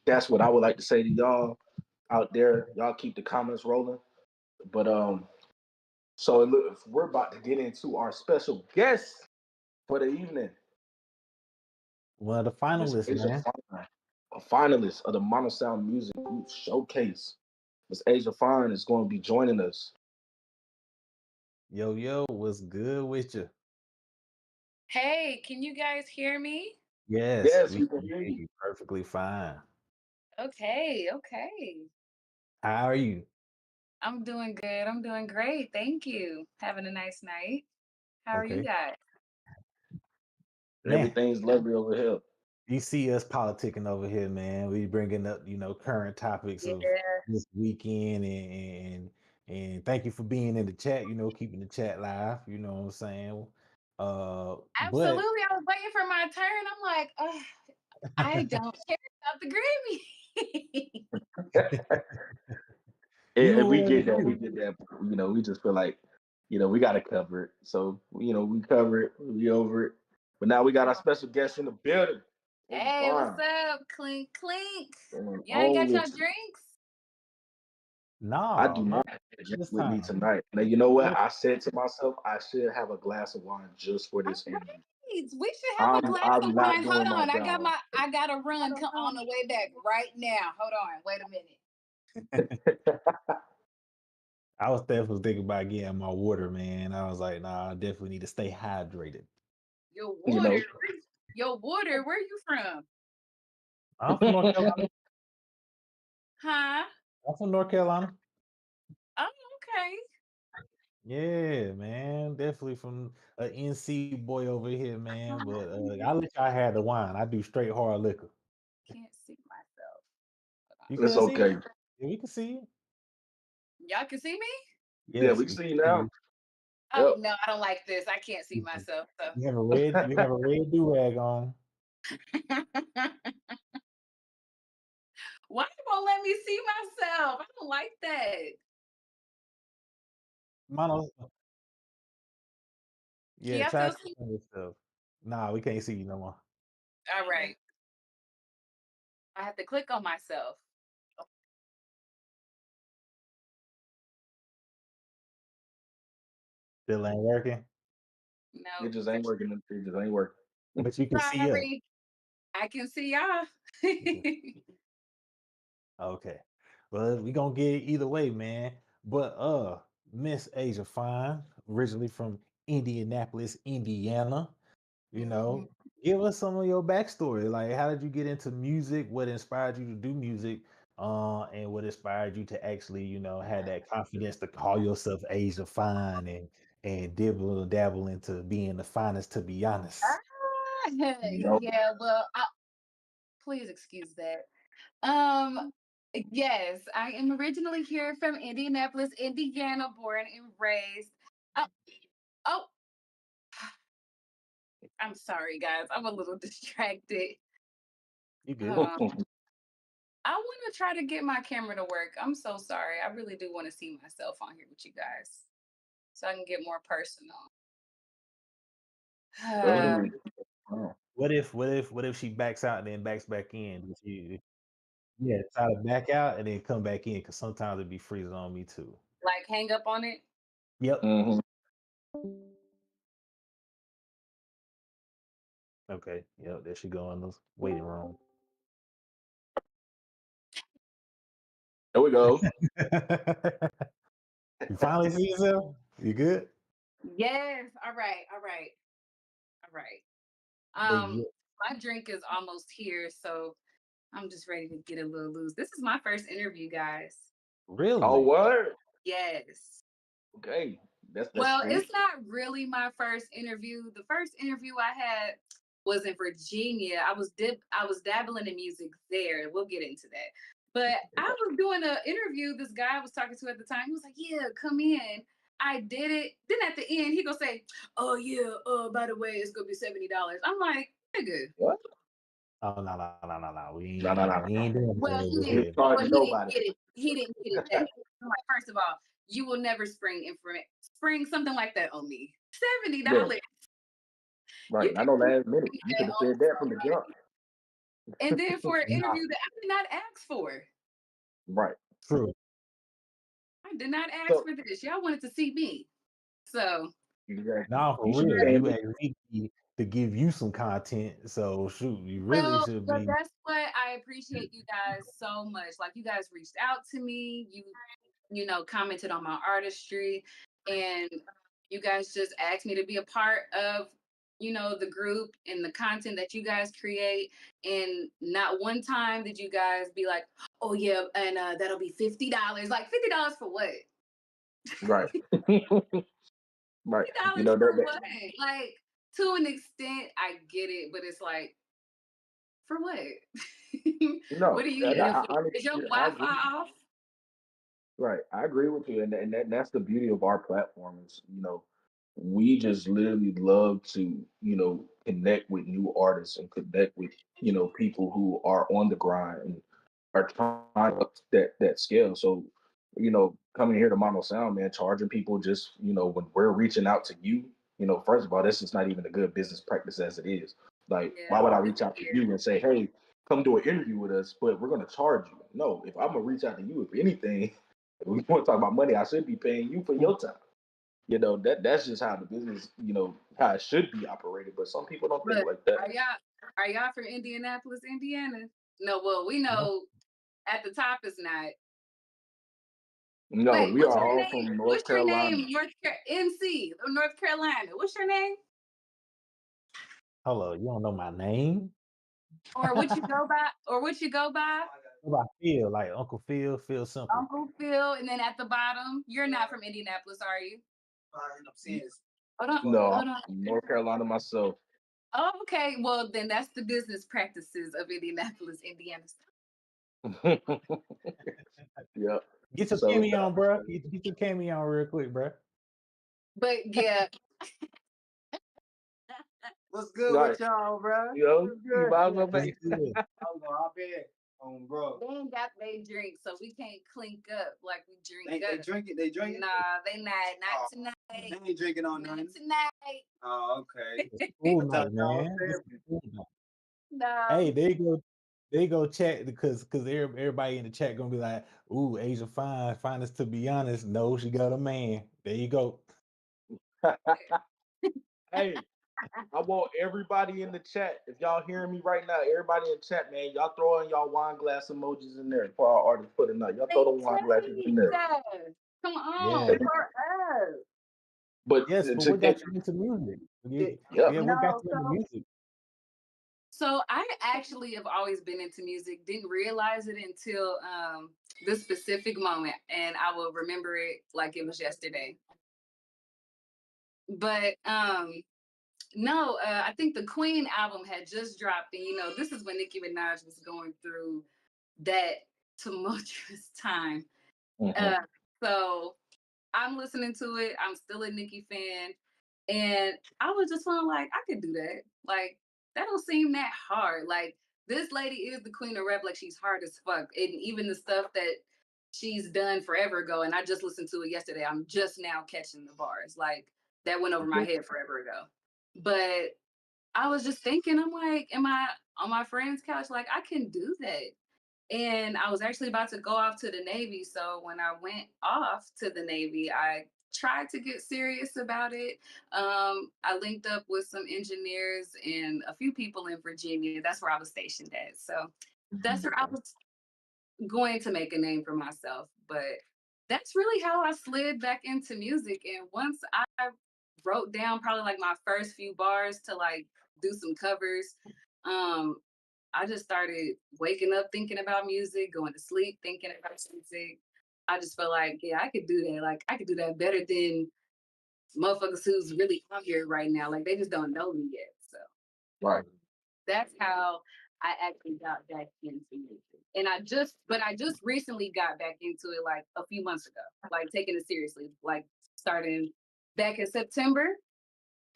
that's what I would like to say to y'all out there. Y'all keep the comments rolling. But so look, we're about to get into our special guest for the evening. One of the finalists, man. A finalist of the Mono Sound Music Youth Showcase. Miss Asia Fine is going to be joining us. Yo, what's good with you? Hey, can you guys hear me? Yes, we we can can hear hear you. you perfectly fine. Okay. How are you? I'm doing good. I'm doing great. Thank you. Having a nice night. How are you Okay. guys? Man, Everything's lovely over here. you see us politicking over here, man. We bringing up, current topics Yeah. of this weekend, and thank you for being in the chat, keeping the chat live, you know what I'm saying? But Absolutely. I was waiting for my turn. I'm like, I don't care about the Grammy. And we you get that. We get that. You know, we just feel like, we got to cover it. So, we cover it. We over it. But now we got our special guest in the building. Hey, what's up? Clink, clink. Going Y'all ain't got on your with you. drinks? I do no, not have a drink this with me time. tonight. Now, you know what? I said to myself, I should have a glass of wine just for this interview. We should have a glass I'm of not wine. Hold doing my on. job. I got to run on the way back right now. Hold on. Wait a minute. I was definitely thinking about getting my water, man. I was like, nah, I definitely need to stay hydrated. Your You know. water. Your water. Where you from? I'm from North Carolina. Huh? I'm from North Carolina. Oh, okay. Yeah, man. Definitely from a NC boy over here, man. But I'll let y'all have the wine. I do straight hard liquor. Can't see myself. You It's can see okay. it? Yeah, we can see it. Y'all can see me? Yeah, Yes, we we see can you now. Oh Yep. no, I don't like this. I can't see myself. So You have a red do rag on. why you won't let me see myself? I don't like that. Mono, Can yeah, y'all try still see? clicking yourself. Nah, we can't see you no more. All right. I have to click on myself. Still ain't working, No, It just ain't working. It just ain't working. but you can see us. sorry. I can see y'all. Okay. Well, we gonna get it either way, man. But Miss Asia Fine, originally from Indianapolis, Indiana, you Mhm. know, give us some of your backstory. Like, how did you get into music? What inspired you to do music? And what inspired you to actually, have that confidence to call yourself Asia Fine and dibble and dabble into being the finest, to be honest. Nope. Yeah, well, please excuse that. Um, yes, I am originally here from Indianapolis, Indiana, born and raised. Oh, oh, I'm sorry, guys. I'm a little distracted. You good? Hold on. I want to try to get my camera to work. I'm so sorry. I really do want to see myself on here with you guys so I can get more personal. What if Oh, oh. what if she backs out and then backs back in? Yeah, try to back out and then come back in because sometimes it be freezing on me too. Like, hang up on it. Yep. Mhm. Okay. Yep. There she go in the waiting room. There we go. You finally see yourself? You good? Yes. All right. All right. All right. But yeah, My drink is almost here, so I'm just ready to get a little loose. This is my first interview, guys. Oh, really? what? Yes. Okay. That's Well, sweet. it's not really my first interview. The first interview I had was in Virginia. I was dabbling in music there. We'll get into that. But I was doing an interview. This guy I was talking to at the time, he was like, "Yeah, come in." I did it. Then at the end, he gonna say, "Oh yeah, by the way, it's gonna be $70." I'm like, "Nigga." What? Oh no. No, no, no, We no. ain't doing that Well, over We ain't here. charging he didn't nobody. get it. He didn't get it that. I'm like, first of all, you will never spring something like that on me. $70. Yeah, You right. Not can no bring last minute. You that could have on said that from the jump. and then for an Nah, interview that I did not ask for. Right. true. I did not ask So for this. Y'all wanted to see me. So, exactly. Nah, You for should be real. paying You me. asked me to give you some content. So shoot, you really well, should but be. that's what I appreciate you guys so much. Like, you guys reached out to me. You commented on my artistry, and you guys just asked me to be a part of, the group and the content that you guys create. And not one time did you guys be like, "Oh yeah, and that'll be $50." Like, $50 for what? Right. Right. You $50 know for that what? Like, to an extent, I get it, but it's like, for what? no, What are you and using it I for? Is your honestly I Wi-Fi agree. off? Right. I agree with you. That's the beauty of our platform is, we just literally love to, connect with new artists and connect with, people who are on the grind and are trying up that scale. So, coming here to Mono Sound, man, charging people just, when we're reaching out to you, first of all, this is not even a good business practice as it is. Like, why Yeah, would I it's reach out to weird. you and say, hey, come do an interview with us, but we're gonna charge you? No, if I'm gonna reach out to you, if anything, if we want to talk about money, I should be paying you for your time. That's just how the business, how it should be operated. But some people don't think But like that. are y'all from Indianapolis, Indiana? No, well, we No, know at the top is not. No, Wait, we what's are your all name? from North What's your Carolina. name? NC, North Carolina. What's your name? hold on. You don't know my name? Or what you go by? Or what you go by? What about Phil? Like Uncle Phil, Phil Simple. Uncle Phil. And then at the bottom, you're not from Indianapolis, are you? Hold on. No, I'm Hold on. from North Carolina myself. Oh, okay. Well, then that's the business practices of Indianapolis, Indiana. Yep. Get your So cameo on, bro. Get your cameo on real quick, bro. But yeah, What's good Right. with y'all, bro? You know, What's you good? might as well What's make good? I'm gonna hop in on bro. they ain't got they drink, so we can't clink up like we drink They up. drinking, they drinking? Nah, they not Oh, tonight. they ain't drinking on Not nothing. tonight. Oh, okay. It's cool I night, thought y'all was man. It's tripping. cool night. No. Hey, they go chat because everybody in the chat gonna be like, "Ooh, Asia fine, finest to be honest." No, she got a man. There you go. Hey, I want everybody in the chat. If y'all hearing me right now, everybody in the chat, man, y'all throw in y'all wine glass emojis in there for our artists for the night. Y'all throw the wine glasses in there. Come Yeah. on, for us. But Yes, but what got you into music? yeah, Yeah, what got No, you into music? so I actually have always been into music. Didn't realize it until this specific moment, and I will remember it like it was yesterday. But no, I think the Queen album had just dropped, and this is when Nicki Minaj was going through that tumultuous time. Mhm. So I'm listening to it. I'm still a Nicki fan, and I was just feeling like I could do that. Like that don't seem that hard. Like this lady is the queen of rap. Like she's hard as fuck, and even the stuff that she's done forever ago. And I just listened to it yesterday. I'm just now catching the bars. Like that went over my head forever ago. But I was just thinking, I'm like, am I on my friend's couch? Like I can do that. And I was actually about to go off to the Navy. So when I went off to the Navy, I tried to get serious about it. I linked up with some engineers and a few people in Virginia. That's where I was stationed at. So that's where I was going to make a name for myself. But that's really how I slid back into music. And once I wrote down probably like my first few bars to like do some covers, um, I just started waking up thinking about music, going to sleep thinking about music. I just felt like, yeah, I could do that. Like I could do that better than motherfuckers who's really out here right now. Like they just don't know me yet. So Right. that's how I actually got back into music. And I just recently got back into it like a few months ago, like taking it seriously, like starting back in September.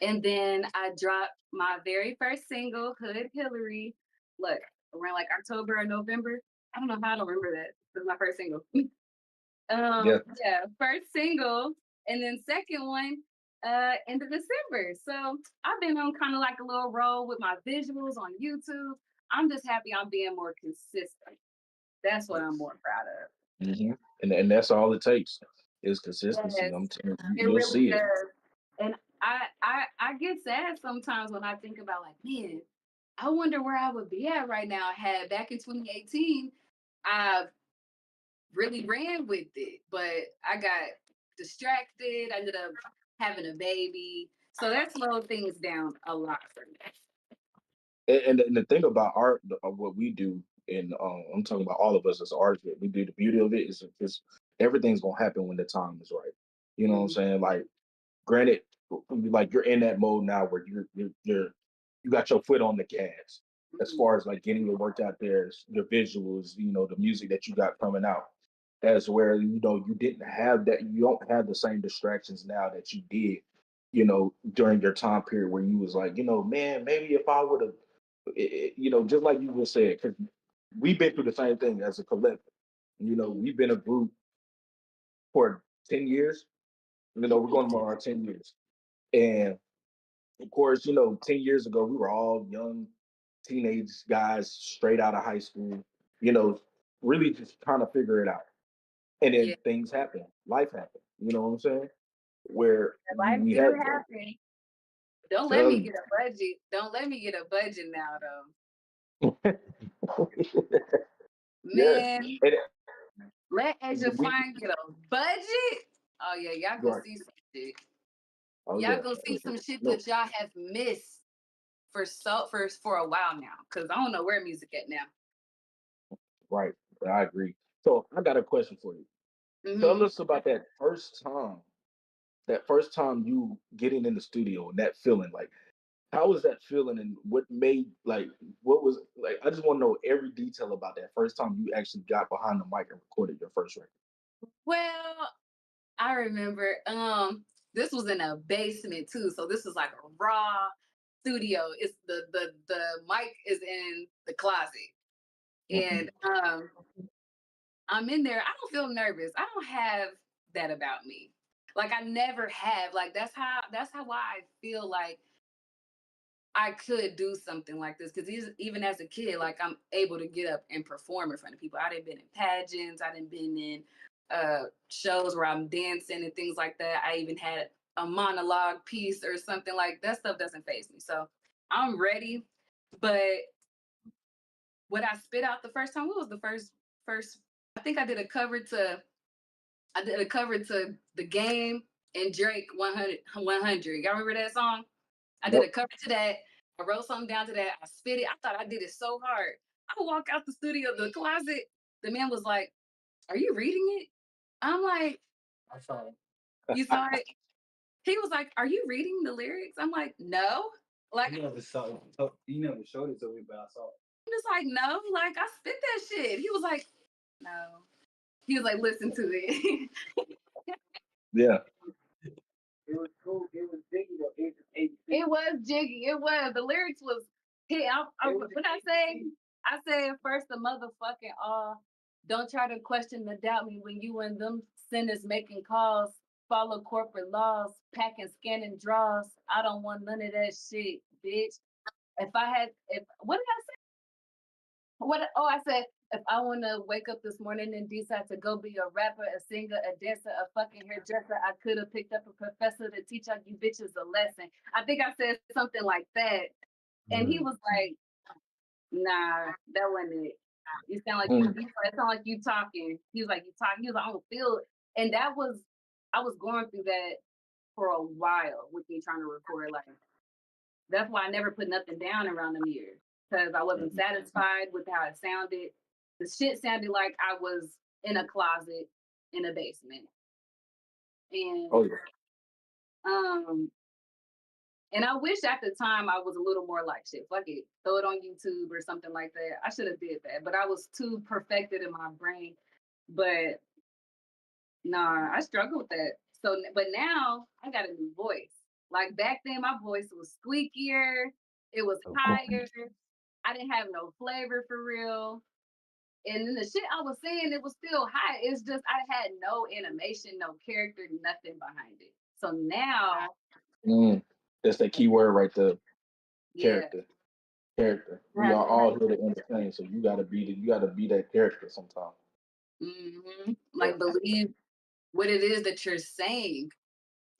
And then I dropped my very first single, Hood Hillary, look, around like October or November. I don't know how I don't remember that. It was my first single. Yeah. Yeah, first single, and then second one, end of December. So I've been on kind of like a little roll with my visuals on YouTube. I'm just happy I'm being more consistent. That's what I'm more proud of. hmm And that's all it takes is consistency. Yes, I'm telling you, it you'll really see it. does. And I get sad sometimes when I think about like, man, I wonder where I would be at right now. Had back in 2018, I really ran with it, but I got distracted. I ended up having a baby. So that slowed things down a lot for me. And the thing about art, what we do, and I'm talking about all of us as artists, we do the beauty of it is just everything's gonna happen when the time is right. You know what I'm Mhm. saying? Like, granted, like you're in that mode now where you got your foot on the gas as Mhm. far as like getting your work out there, your visuals, the music that you got coming out. As where you didn't have that, you don't have the same distractions now that you did, during your time period where you was like, man, maybe if I would have just like you just said, because we've been through the same thing as a collective. We've been a group for 10 years. We're going on our 10 years. And of course, 10 years ago, we were all young teenage guys straight out of high school, you know, really just trying to figure it out. And Yeah, then things happen, life happened, you know what I'm saying? Where we, life we do had happen. Don't let tell me you. get a budget. Don't let me get a budget now, though. Yeah. Man, And let Asia we Fine get a budget. Oh yeah, y'all gonna right. see some shit. Oh Y'all yeah. gonna see some shit No, that y'all have missed for a while now. Cause I don't know where music at now. right. I agree. So I got a question for you. Tell Hmm. us about that first time you getting in the studio and that feeling. Like, how was that feeling and what was like? I just want to know every detail about that first time you actually got behind the mic and recorded your first record. Well, I remember. this was in a basement too. So this was like a raw studio. It's the mic is in the closet. And I'm in there. I don't feel nervous. I don't have that about me. Like I never have. Like that's how I feel like I could do something like this. Cause even as a kid, like I'm able to get up and perform in front of people. I didn't been in pageants, I didn't been in shows where I'm dancing and things like that. I even had a monologue piece or something like that. Stuff doesn't faze me. So I'm ready. But what I spit out the first time, what was the first I think I did a cover to The Game and Drake 100. Y'all remember that song? I did a cover to that. I wrote something down to that. I spit it. I thought I did it so hard. I walk out the studio, the closet. The man was like, "Are you reading it?" I'm like, I saw it. "You saw it?" He was like, "Are you reading the lyrics?" I'm like, "No." Like, You never saw it. You never showed it to me, but I saw it. I'm just like, "No." Like, I spit that shit. He was like, "No." He was like, "Listen to it." Yeah. It was cool. It was Jiggy though. It was jiggy. It was. The lyrics was hit. What I say first the motherfucking don't try to question or doubt me when you and them sinners making calls, follow corporate laws, packing, scanning draws. I don't want none of that shit, bitch. What did I say? I said if I want to wake up this morning and decide to go be a rapper, a singer, a dancer, a fucking hairdresser, I could have picked up a professor to teach all you bitches a lesson. I think I said something like that. And he was like, nah, that wasn't it. You sound like it sound like you talking. He was like, you talking. He was like, I don't feel it. And I was going through that for a while with me trying to record. Like, that's why I never put nothing down around them years. Because I wasn't satisfied with how it sounded. The shit sounded like I was in a closet in a basement. And and I wish at the time I was a little more like shit. Fuck it. Throw it on YouTube or something like that. I should have did that. But I was too perfected in my brain. But nah, I struggle with that. So but now I got a new voice. Like back then my voice was squeakier, it was higher. I didn't have no flavor for real. And then the shit I was saying, it was still high. It's just I had no animation, no character, nothing behind it. So now That's that key word right there. yeah. Character. We are all here to entertain, so you gotta be that character sometimes. Like believe what it is that you're saying.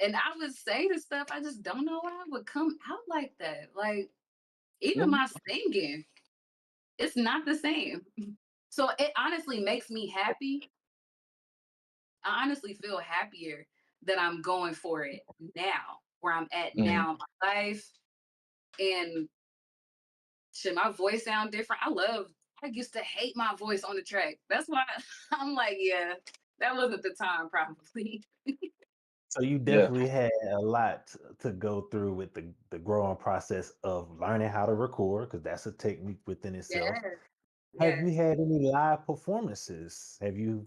And I would say the stuff, I just don't know why I would come out like that. Like even my singing, it's not the same. So it honestly makes me happy. I honestly feel happier that I'm going for it now, where I'm at now in my life. And shit, my voice sound different. I used to hate my voice on the track. That's why I'm like, yeah, that wasn't the time probably. So you definitely had a lot to go through with the growing process of learning how to record, because that's a technique within itself. Have you had any live performances? Have you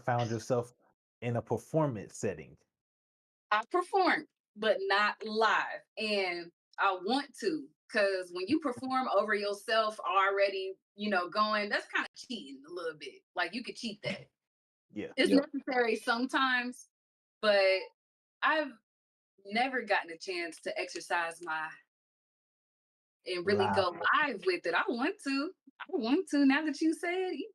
found yourself in a performance setting? I perform, but not live. And I want to, because when you perform over yourself already, going, that's kind of cheating a little bit. Like you could cheat that. Yeah. It's necessary sometimes, but I've never gotten a chance to exercise and really go live with it. I want to. Now that you said, you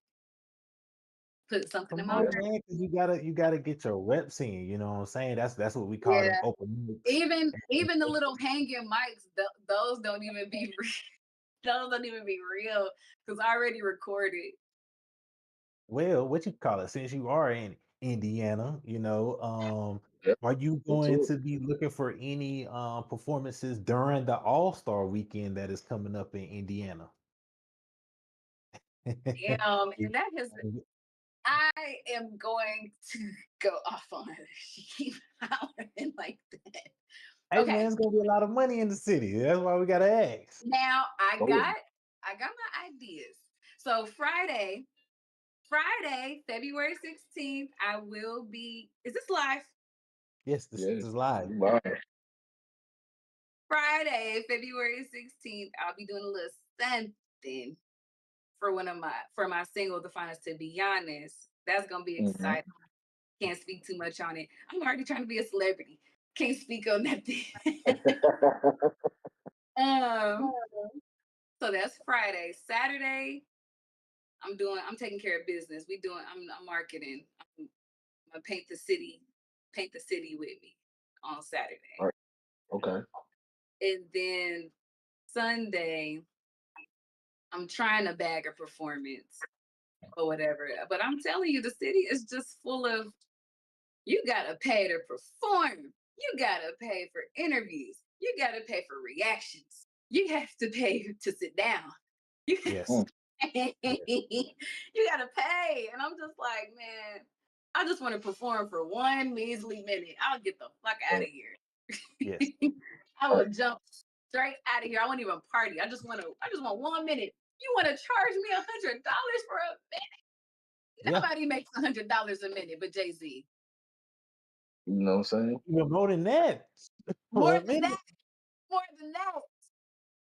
put something in my Come on, man, 'cause you gotta get your reps in. You know what I'm saying? That's what we call them open mics. Even the little hanging mics, those don't even be those don't even be real because I already recorded. Well, what you call it? Since you are in Indiana, are you going to be looking for any performances during the All-Star weekend that is coming up in Indiana? And that has I am going to go off on her. She keeps hollering like that. Hey Okay. man, it's gonna be a lot of money in the city. That's why we gotta ask. Now I got my ideas. So Friday, February 16th, I will be. Is this live? Yes, this Yes, is live. live. Friday, February 16th, I'll be doing a little something for my single, The Finest to Be Honest. That's gonna be hmm exciting. Can't speak too much on it. I'm already trying to be a celebrity. Can't speak on nothing. um, so that's Friday. Saturday, I'm taking care of business. I'm marketing. I'm gonna paint the city with me on Saturday. Right. Okay. And then Sunday, I'm trying to bag a performance or whatever. But I'm telling you, the city is just full of, you gotta pay to perform. You gotta pay for interviews. You gotta pay for reactions. You have to pay to sit down. You, Yes. you gotta pay. And I'm just like, man, I just want to perform for one measly minute. I'll get the fuck out of here. Yes. I will jump straight out of here. I won't even party. I just want 1 minute. You want to charge me $100 for a minute? Yeah. Nobody makes $100 a minute, but Jay-Z. You know what I'm saying? Even more than that. More For a than minute. that. More than that.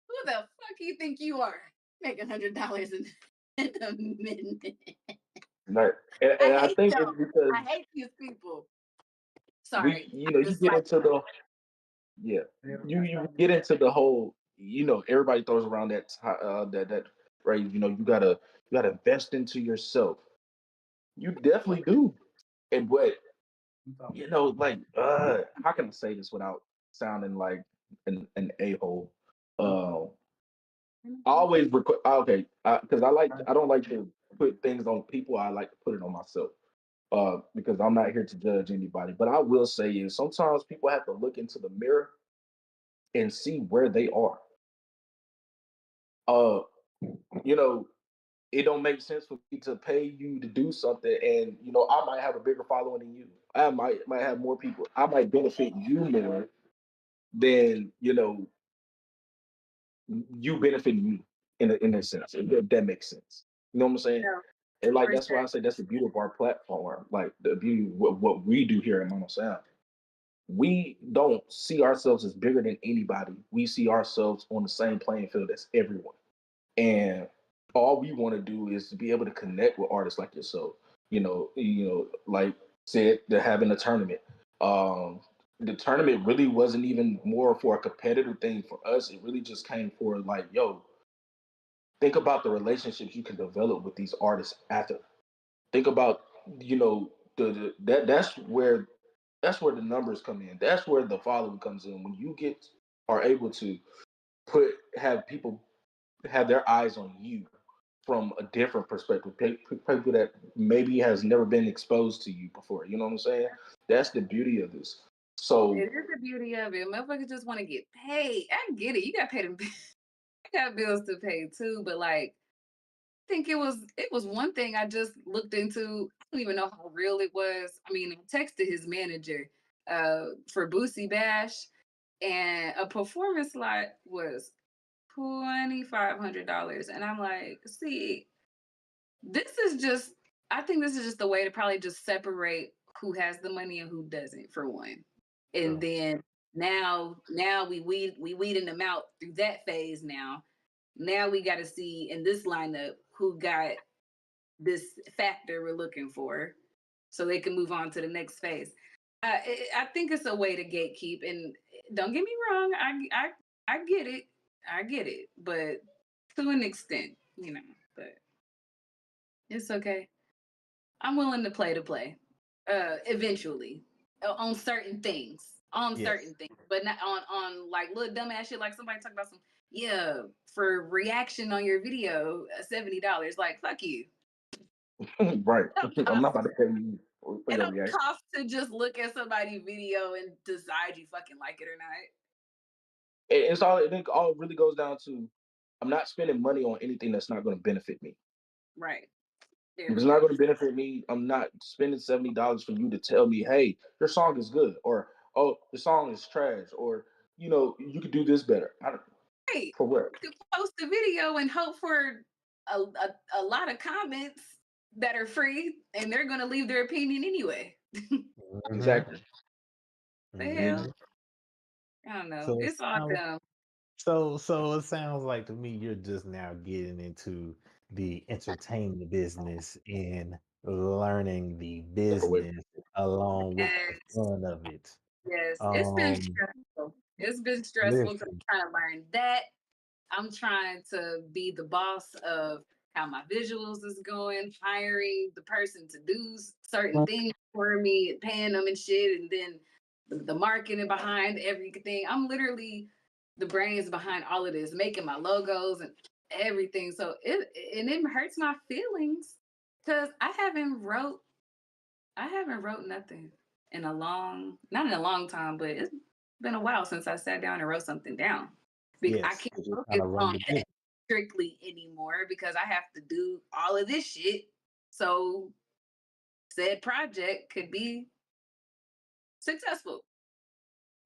Who the fuck you think you are? Make $100 in a minute. Right. And I hate think y'all. it's because I hate these people. Sorry. you know, you Just get like into the yeah, you get into the whole, you know, everybody throws around that phrase, you know, you gotta invest into yourself. You definitely do. And but you know, like how can I say this without sounding like an a-hole? I always okay, because I don't like to put things on people. I like to put it on myself. Because I'm not here to judge anybody. But I will say is sometimes people have to look into the mirror and see where they are. Uh, you know, it don't make sense for me to pay you to do something, and you know, I might have a bigger following than you. I might have more people. I might benefit you more than you know you benefiting me in a sense. If that makes sense, you know what I'm saying? no, And like for that's why sure. I say that's the beauty of our platform. Like the beauty of what we do here at Mono Sound. We don't see ourselves as bigger than anybody. We see ourselves on the same playing field as everyone. And all we want to do is to be able to connect with artists like yourself. Like said, they're having a tournament. The tournament really wasn't even more for a competitive thing for us. It really just came for like, yo, think about the relationships you can develop with these artists after. Think about, you know, that's where the numbers come in. That's where the following comes in. When you are able to have people have their eyes on you from a different perspective, people that maybe has never been exposed to you before. You know what I'm saying? That's the beauty of this. So It is the beauty of it. Motherfuckers just want to get paid. I get it. You got paid to I got bills to pay too, but like I think it was one thing I just looked into. I don't even know how real it was. I mean, I texted his manager for Boosie Bash, and a performance slot was $2,500. And I'm like, see, I think this is just a way to probably just separate who has the money and who doesn't, for one. And True. then now we weeding them out through that phase now. Now we got to see in this lineup who got this factor we're looking for, so they can move on to the next phase. I think it's a way to gatekeep, and don't get me wrong, I get it, but to an extent, you know. But it's okay. I'm willing to play. Eventually, on certain things. On Yes. certain things, but not on like little dumbass shit. Like somebody talk about for reaction on your video, $70. Like fuck you. right, It don't I'm not cost, about to pay you for it your don't reaction. cost to just look at somebody's video and decide you fucking like it or not. It's all. I think all it really goes down to I'm not spending money on anything that's not going to benefit me. Right. There If it's we not go. going to benefit me, I'm not spending $70 for you to tell me, hey, your song is good, or oh, the song is trash, or you know, you could do this better. I don't Right. for what? You could post a video and hope for a lot of comments that are free, and they're gonna leave their opinion anyway. Mhm. Exactly. The You hell? Mhm. know, I don't know. So it It's all sounds dumb. so it sounds like to me you're just now getting into the entertainment business and learning the step away business along with the Yes, fun of it. yes. It's been Um, stressful. It's been stressful because listen, I'm trying to learn that. I'm trying to be the boss of how my visuals is going, hiring the person to do certain things for me, paying them and shit, and then the marketing behind everything. I'm literally the brains behind all of this, making my logos and everything. So it hurts my feelings because I haven't wrote nothing in a not in a long time, but it's been a while since I sat down and wrote something down. I yes, can't you're just trying focus to run on the that business. strictly anymore because I have to do all of this shit. So said project could be successful.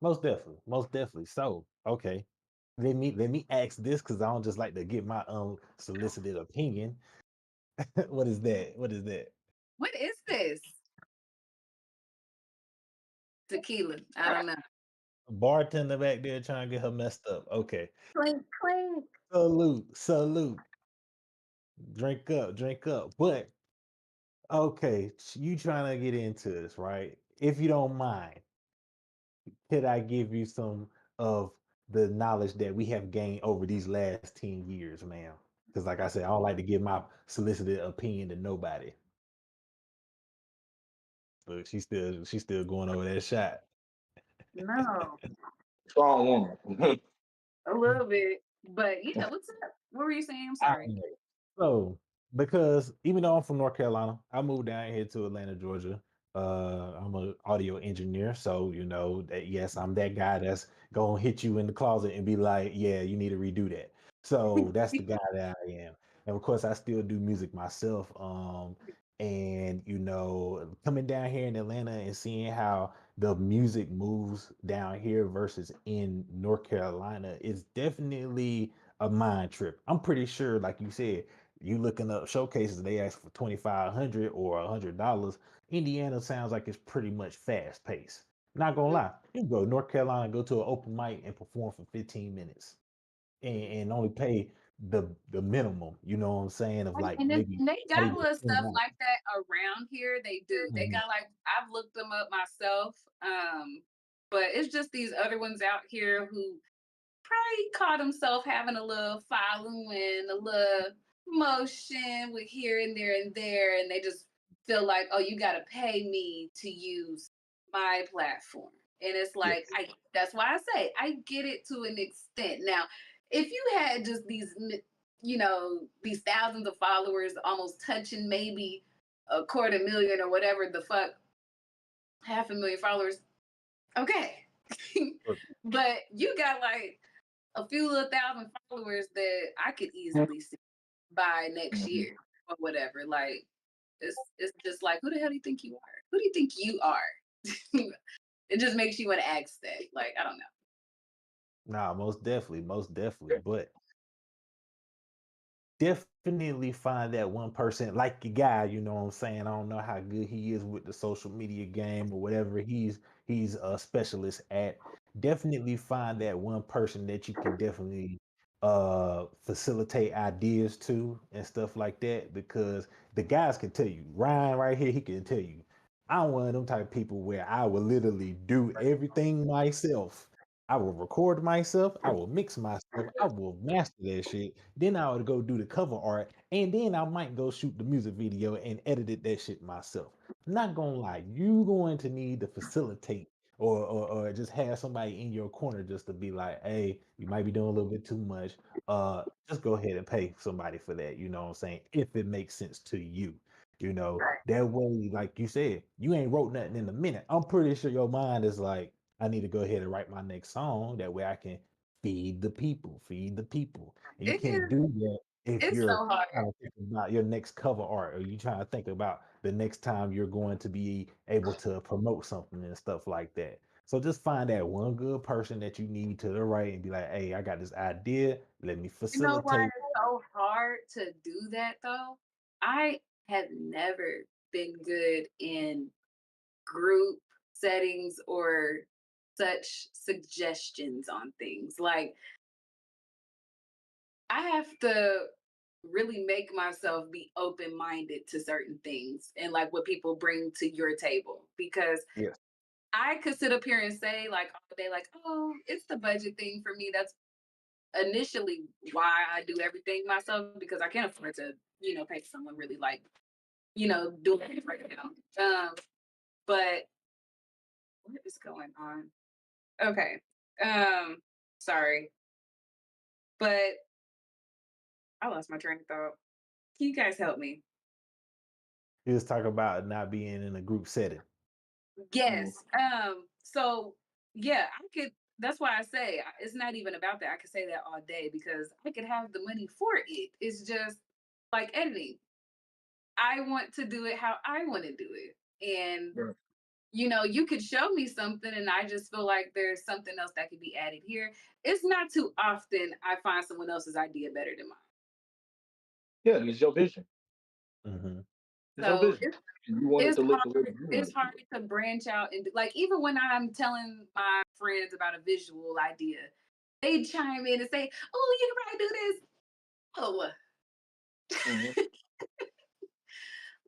Most definitely, most definitely. So, okay, let me ask this because I don't just like to get my unsolicited opinion. What is that? What is that? What is this? Tequila. I don't know. Bartender back there trying to get her messed up. Okay. Clink, clink. Salute, salute. Drink up, drink up. But okay, you trying to get into this, right? If you don't mind, could I give you some of the knowledge that we have gained over these last 10 years, ma'am? Because like I said, I don't like to give my solicited opinion to nobody. But she's still going over that shot. No, strong woman. a little bit. But yeah, what's up? What were you saying? I'm All sorry. right. So, because even though I'm from North Carolina, I moved down here to Atlanta, Georgia. I'm an audio engineer, so you know that yes, I'm that guy that's gonna hit you in the closet and be like, "Yeah, you need to redo that." So that's the guy that I am, and of course, I still do music myself. And you know, coming down here in Atlanta and seeing how the music moves down here versus in North Carolina is definitely a mind trip. I'm pretty sure, like you said, you looking up showcases, they ask for 2,500 or $100. Indiana sounds like it's pretty much fast paced. Not gonna lie, you can go to North Carolina, go to an open mic and perform for 15 minutes and only pay the minimum. You know what I'm saying? Of like maybe And they not got even little stuff 20 like that around here. They do. They Mhm. got like I've looked them up myself. But it's just these other ones out here who probably call themselves having a little following, a little motion with here and there, and they just feel like, oh, you got to pay me to use my platform. And it's like, Yes. that's why I say I get it to an extent. Now, if you had just these thousands of followers, almost touching maybe a quarter million or whatever the fuck, 500,000 followers, okay. But you got like a few little thousand followers that I could easily see by next Mhm. year or whatever. Like it's just like, who the hell do you think you are? Who do you think you are? It just makes you want to ask that. Like, I don't know. Nah, most definitely, most definitely. But definitely find that one person like your guy, you know what I'm saying? I don't know how good he is with the social media game or whatever he's a specialist at. Definitely find that one person that you can definitely facilitate ideas to and stuff like that because the guys can tell you. Ryan right here, he can tell you. I'm one of them type of people where I will literally do everything myself. I will record myself, I will mix myself, I will master that shit. Then I would go do the cover art, and then I might go shoot the music video and edit that shit myself. Not gonna lie, you going to need to facilitate or just have somebody in your corner just to be like, hey, you might be doing a little bit too much. Just go ahead and pay somebody for that, you know what I'm saying? If it makes sense to you. You know, that way, like you said, you ain't wrote nothing in a minute. I'm pretty sure your mind is like, I need to go ahead and write my next song. That way I can feed the people, feed the people. And you It can't is. do that if It's you're so hard. trying to think about your next cover art or you trying to think about the next time you're going to be able to promote something and stuff like that. So just find that one good person that you need to the right and be like, hey, I got this idea. Let me You know why facilitate. it's so hard to do that though? I have never been good in group settings or such suggestions on things. Like I have to really make myself be open minded to certain things and like what people bring to your table because Yes. I could sit up here and say like all day, like, oh, it's the budget thing for me. That's initially why I do everything myself because I can't afford to, pay someone really like, doing it right now. But what is going on? Okay. Sorry. But I lost my train of thought. Can you guys help me? You just talk about not being in a group setting. Mm. Yes. So yeah, I could that's why I say it's not even about that. I could say that all day because I could have the money for it. It's just like editing. I want to do it how I want to do it. And Right. you could show me something and I just feel like there's something else that could be added here. It's not too often I find someone else's idea better than mine. Yeah, it's your vision. Hmm. It's your So vision. And you want it it's to look hard. the way you want It's it to hard look. to branch out and like even when I'm telling my friends about a visual idea, they chime in and say, "Oh, you can probably do this." Oh, Mhm.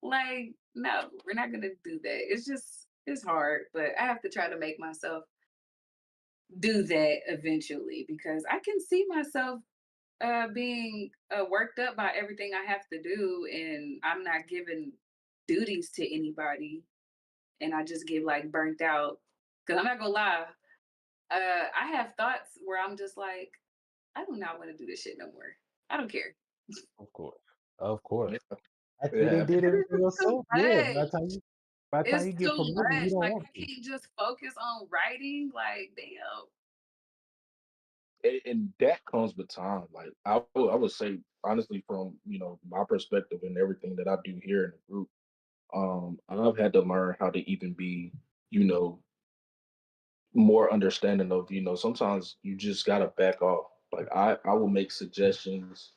like no, we're not gonna do that. It's hard, but I have to try to make myself do that eventually because I can see myself being worked up by everything I have to do, and I'm not giving duties to anybody, and I just get like burnt out. Because I'm not gonna lie, I have thoughts where I'm just like, I do not want to do this shit no more. I don't care. Of course. Of course. Yeah, After it you done did happens. everything It's too yourself, yeah. much. By the time It's you get too promoted, you much. don't Like want I to. can't just focus on writing. Like damn. And that comes with time. Like I would say honestly, from my perspective and everything that I do here in the group, I've had to learn how to even be, you know, more understanding of, sometimes you just gotta back off. Like I will make suggestions,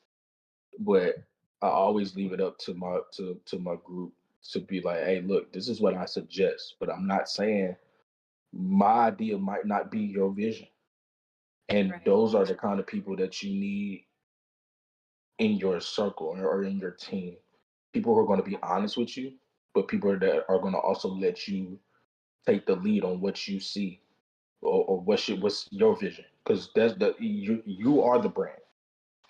but I always leave it up to my group to be like, hey, look, this is what I suggest, but I'm not saying my idea might not be your vision. And Right. those are the kind of people that you need in your circle or in your team. People who are going to be honest with you, but people that are going to also let you take the lead on what you see or what's your vision. Because you are the brand.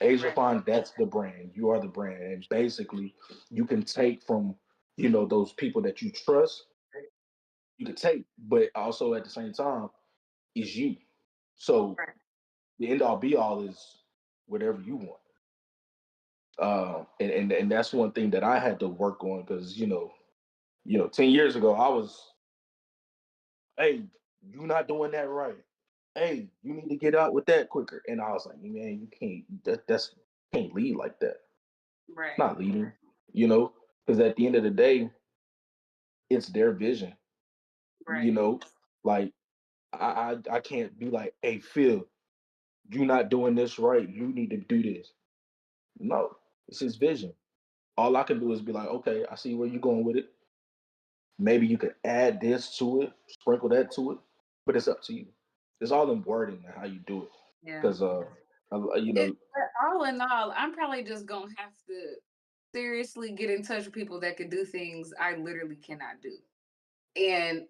Asia Right. Fine, that's the brand. You are the brand, and basically, you can take from those people that you trust. You can take, but also at the same time, is you. So Right. the end all be all is whatever you want. And that's one thing that I had to work on because 10 years ago I was, hey, you not doing that right. Hey, you need to get out with that quicker. And I was like, man, you can't. That's can't lead like that. It's Right. not leading, you know, because at the end of the day, it's their vision. You Right. know, like I can't be like, hey, Phil, you not doing this right. You need to do this. No, it's his vision. All I can do is be like, okay, I see where you're going with it. Maybe you could add this to it, sprinkle that to it, but it's up to you. It's all in wording and how you do it. Yeah. Because you It, know, but all in all, I'm probably just gonna have to seriously get in touch with people that can do things I literally cannot do. And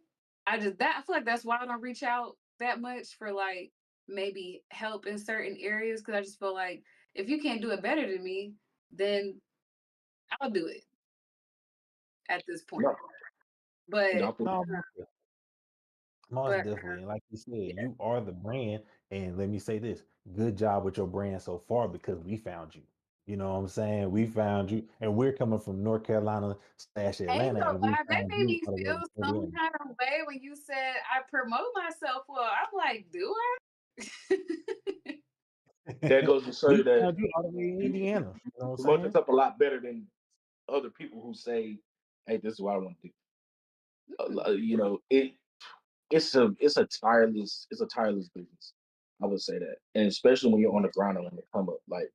I feel like that's why I don't reach out that much for like maybe help in certain areas because I just feel like if you can't do it better than me, then I'll do it at this point. no, But no, No, most but definitely. And like you said, you are the brand. And let me say this, good job with your brand so far because we found you. You know what I'm saying? We found you, and we're coming from North Carolina slash I ain't Atlanta, gonna and we lie, that found made you me all the way feel in some Indiana. kind of way when you said I promote myself well. I'm like, do I? that goes to show We you that found you all the way in you, Indiana. you You know what I'm promote saying? yourself a lot better than other people who say, "Hey, this is what I want to do." Mm, It's a tireless business. I would say that, and especially when you're on the ground and on the come up. Like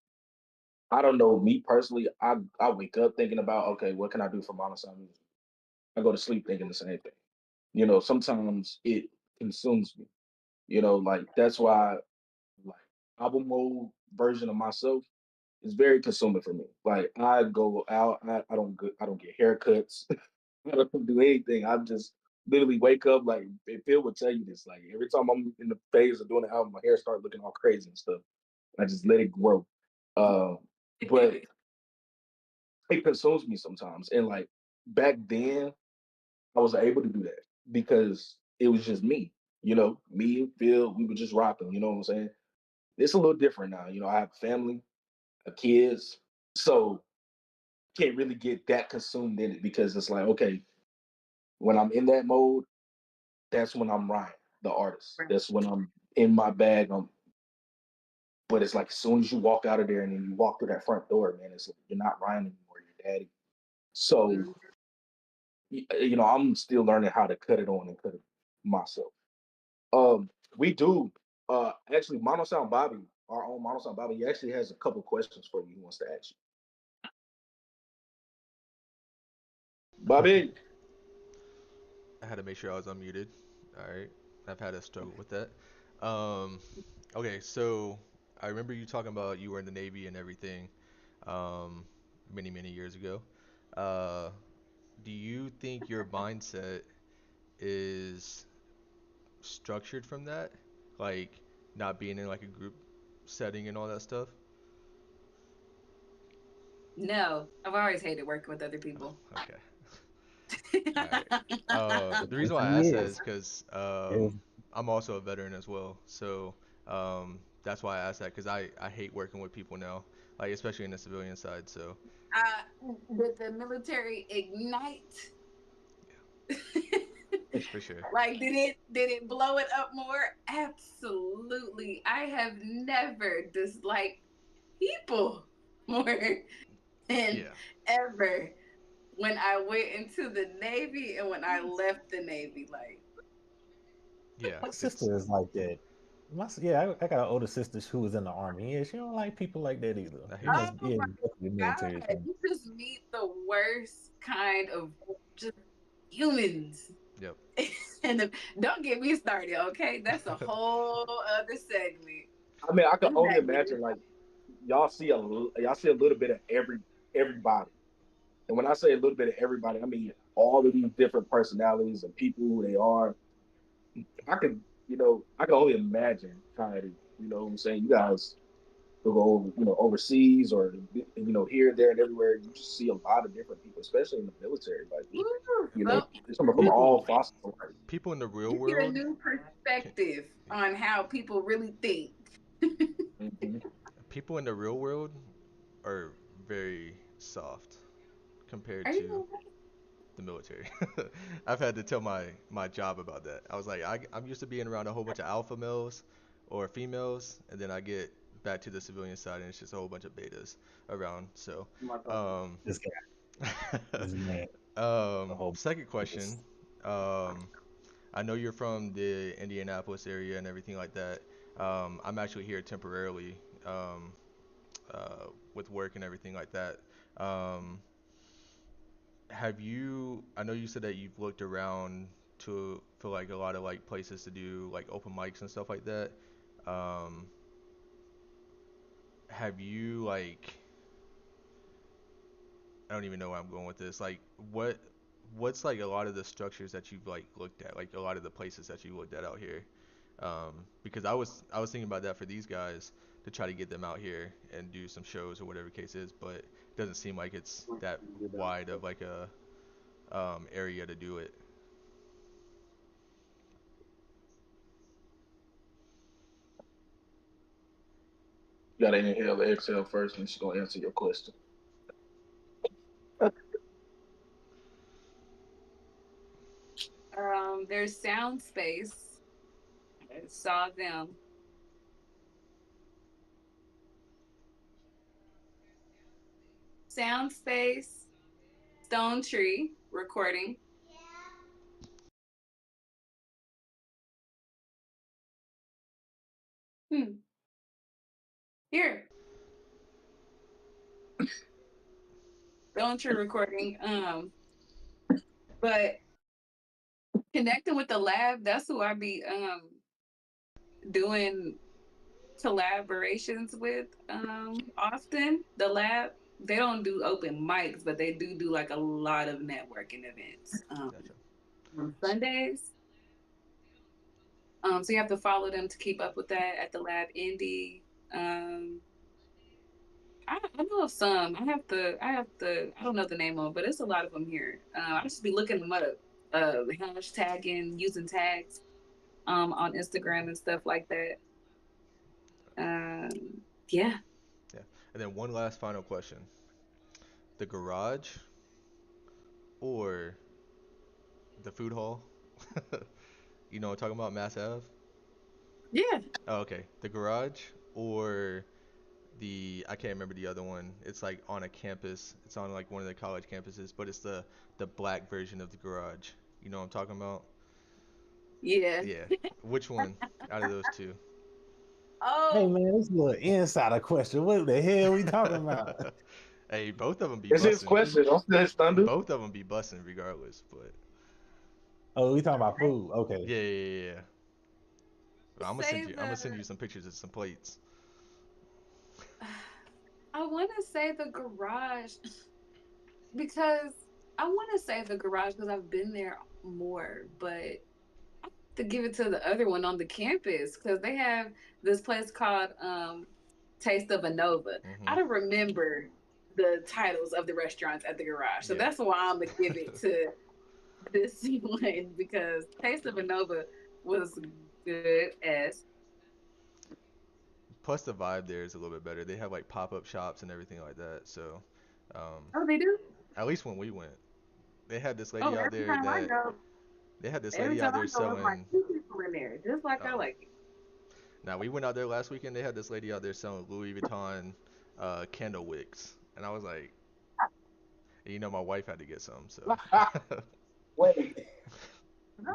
I don't know, me personally, I wake up thinking about, okay, what can I do for Mama Sound Music? I go to sleep thinking the same thing. Sometimes it consumes me. You know, like that's why like album mode version of myself is very consuming for me. Like I go out, I don't get haircuts, I don't do anything. I'm just literally wake up like and Phil would tell you this. Like every time I'm in the phase of doing the album, my hair start looking all crazy and stuff. I just let it grow. Uh, but it consumes me sometimes. And like back then, I was able to do that because it was just me. You know, me and Phil, we were just rocking. You know what I'm saying? It's a little different now. You know, I have a family, kids, so can't really get that consumed in it because it's like, okay, when I'm in that mode, that's when I'm Ryan, the artist. Right. That's when I'm in my bag. But it's like as soon as you walk out of there and then you walk through that front door, man, it's like you're not Ryan anymore, you're daddy. So Mhm. you know, I'm still learning how to cut it on and cut it myself. We do actually Mono Sound Bobby, our own Mono Sound Bobby, he actually has a couple questions for you he wants to ask you. Bobby, I had to make sure I was unmuted. All right. I've had a struggle with that. Um, okay, so I remember you talking about you were in the Navy and everything, um, many, many years ago. Uh, do you think your mindset is structured from that? Like not being in like a group setting and all that stuff? No, I've always hated working with other people. Okay. All right. The reason Yes, why I he asked that is. is because Yes. I'm also a veteran as well. So that's why I asked that because I hate working with people now, like especially in the civilian side. So Did the military ignite? for sure. Like, did it blow it up more? Absolutely. I have never disliked people more than Yeah. ever when I went into the Navy and when I left the Navy. Like, Yeah. My It's sister is like that. Yeah, I got an older sister who was in the army. Yeah, she don't like people like that either. I You hate must, people. oh yeah, my definitely military God, thing. you just meet the worst kind of just humans. Yep. And don't get me started, okay? That's a whole other segment. I mean, I can only Goodness. imagine like y'all see a little bit of everybody. And when I say a little bit of everybody, I mean all of these different personalities and people who they are. I can, you know, I can only imagine how it is. You know what I'm saying? You guys will go over, you know, overseas or you know, here, there, and everywhere. You just see a lot of different people, especially in the military. Like, Woo, you know, so it's coming from you, all People facets of life. people in the real you get a world new can perspective on how people really think. Mhm. people in the real world are very soft compared Are to you the military. I've had to tell my job about that. I was like, I'm used to being around a whole bunch of alpha males or females, and then I get back to the civilian side, and it's just a whole bunch of betas around. So, My God. um, This guy, this man, a whole. second question. Um, I know you're from the Indianapolis area and everything like that. I'm actually here temporarily, um, with work and everything like that. Um, have you, I know you said that you've looked around to for like a lot of like places to do like open mics and stuff like that. Um, have you like, I don't even know where I'm going with this. Like what's like a lot of the structures that you've like looked at, like a lot of the places that you looked at out here? Because I was thinking about that for these guys to try to get them out here and do some shows or whatever case is, but it doesn't seem like it's that wide of like a area to do it. You gotta inhale and exhale first, and she's gonna answer your question. there's Sound Space. I saw them. Sound Space, Stone Tree recording. Hmm. Here, Stone Tree recording. But connecting with the lab, that's who I be doing collaborations with Austin, the lab. They don't do open mics, but they do like a lot of networking events Gotcha. on Sundays. So you have to follow them to keep up with that at the Lab Indie. I know of some. I don't know the name of them, but it's a lot of them here. I just be looking them up, hashtagging, using tags on Instagram and stuff like that. Yeah. Yeah. And then one last final question: the garage or the food hall? You know what I'm talking about, Mass Ave? Yeah. Oh, okay. The garage or the I can't remember the other one. It's like on a campus. It's on like one of the college campuses, but it's the black version of the garage. You know what I'm talking about? Yeah. Yeah. Which one out of those two? Hey Oh, man, this is a little insider question. What the hell we talking about? Hey, both of them be It's his busting. question. Don't steal his thunder. Both of them be busting regardless, but Oh, we talking about food. yeah, Okay. yeah, yeah, yeah. But I'm say gonna the. send you some pictures of some plates. I want to say the garage because I want to say the garage because I've been there more, but I have to give it to the other one on the campus because they have this place called Taste of Anova. I Hmm. don't remember the titles of the restaurants at the garage, so Yeah. that's why I'm gonna give it to this one because Taste of Anova was good as. Plus the vibe there is a little bit better. They have like pop-up shops and everything like that. So, um, Oh, they do. at least when we went, they had this Oh, lady out there that every time I go, it's like selling. two people in there, just like I Oh, like it. now we went out there last weekend. They had this lady out there selling Louis Vuitton candle wicks, and I was like, you know, my wife had to get some, so Wait,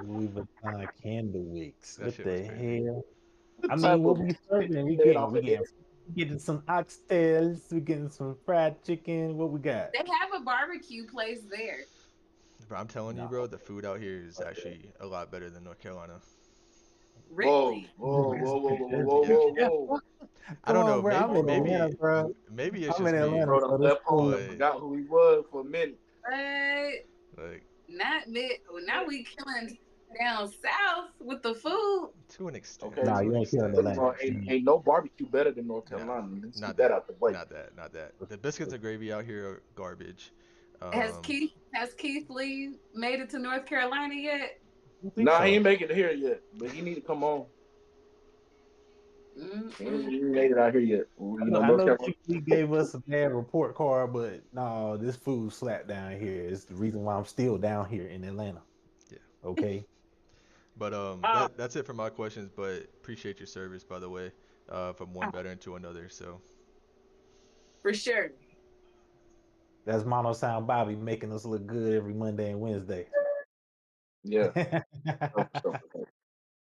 Louis Vuitton candle wicks. that What shit was the crazy. hell? what I mean, type what of we shit serving? you made off of it? We getting some oxtails. We getting some fried chicken. What we got? They have a barbecue place there. But I'm telling you, No. bro, the food out here is actually a lot better than North Carolina. Whoa, Really? whoa, That's, whoa, whoa, whoa, that's, whoa, Yeah, whoa, whoa. I come don't on, know. bro. I'm in Atlanta, bro. Maybe it's I'm in just me, Atlanta, Bro, so done this left home food. and but forgot who he was for a minute. But like not mid. Well, now we killing down south with the food. to an extent, Okay, Nah, to you an ain't killing extent. first of Atlanta. all, ain't no barbecue better than North No, Carolina. Let's not get that that, out the way. not that. The biscuits and gravy out here are garbage. Has Um, Keith Lee made it to North Carolina yet? I think Nah, so. he ain't making it here yet, but he need to come on. He ain't made it out here yet. You know, I North know Carolina. he gave us a bad report card, but no, this food slapped down here. It's the reason why I'm still down here in Atlanta. yeah. Okay. But Uh, that's it for my questions. But appreciate your service, by the way, from one veteran to another. So for sure. That's Mono Sound Bobby making us look good every Monday and Wednesday. Yeah. Oh, for sure.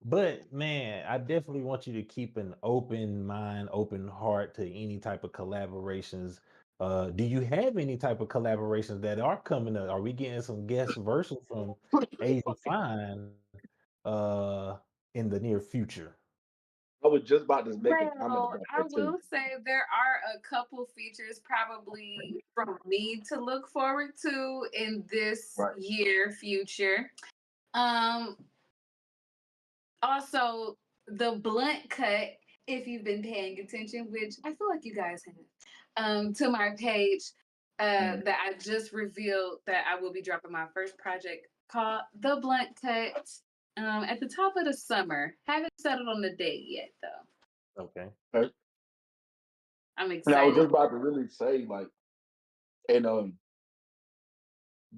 But man, I definitely want you to keep an open mind, open heart to any type of collaborations. Do you have any type of collaborations that are coming up? Are we getting some guest versions from Asia Fine in the near future? I was just about to make a comment Well, about I that too. will say there are a couple features probably from me to look forward to in this Right. year future. Um, Also, the blunt cut, if you've been paying attention, which I feel like you guys have, to my page, that I just revealed that I will be dropping my first project called The Blunt Cut at the top of the summer. Haven't settled on the date yet, though. Okay. Okay. I'm And I was just excited. about to really say, like, and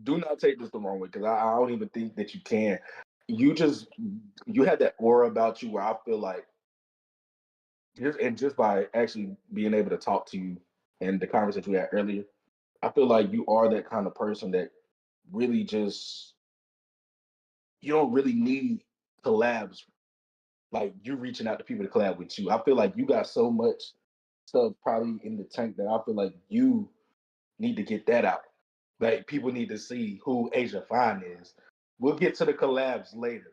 do not take this the wrong way because I don't even think that you can. You had that aura about you where I feel like just by actually being able to talk to you and the conversation we had earlier, I feel like you are that kind of person that really just you don't really need collabs like you reaching out to people to collab with you. I feel like you got so much stuff probably in the tank that I feel like you need to get that out. Like people need to see who Asia Fine is. We'll get to the collabs later.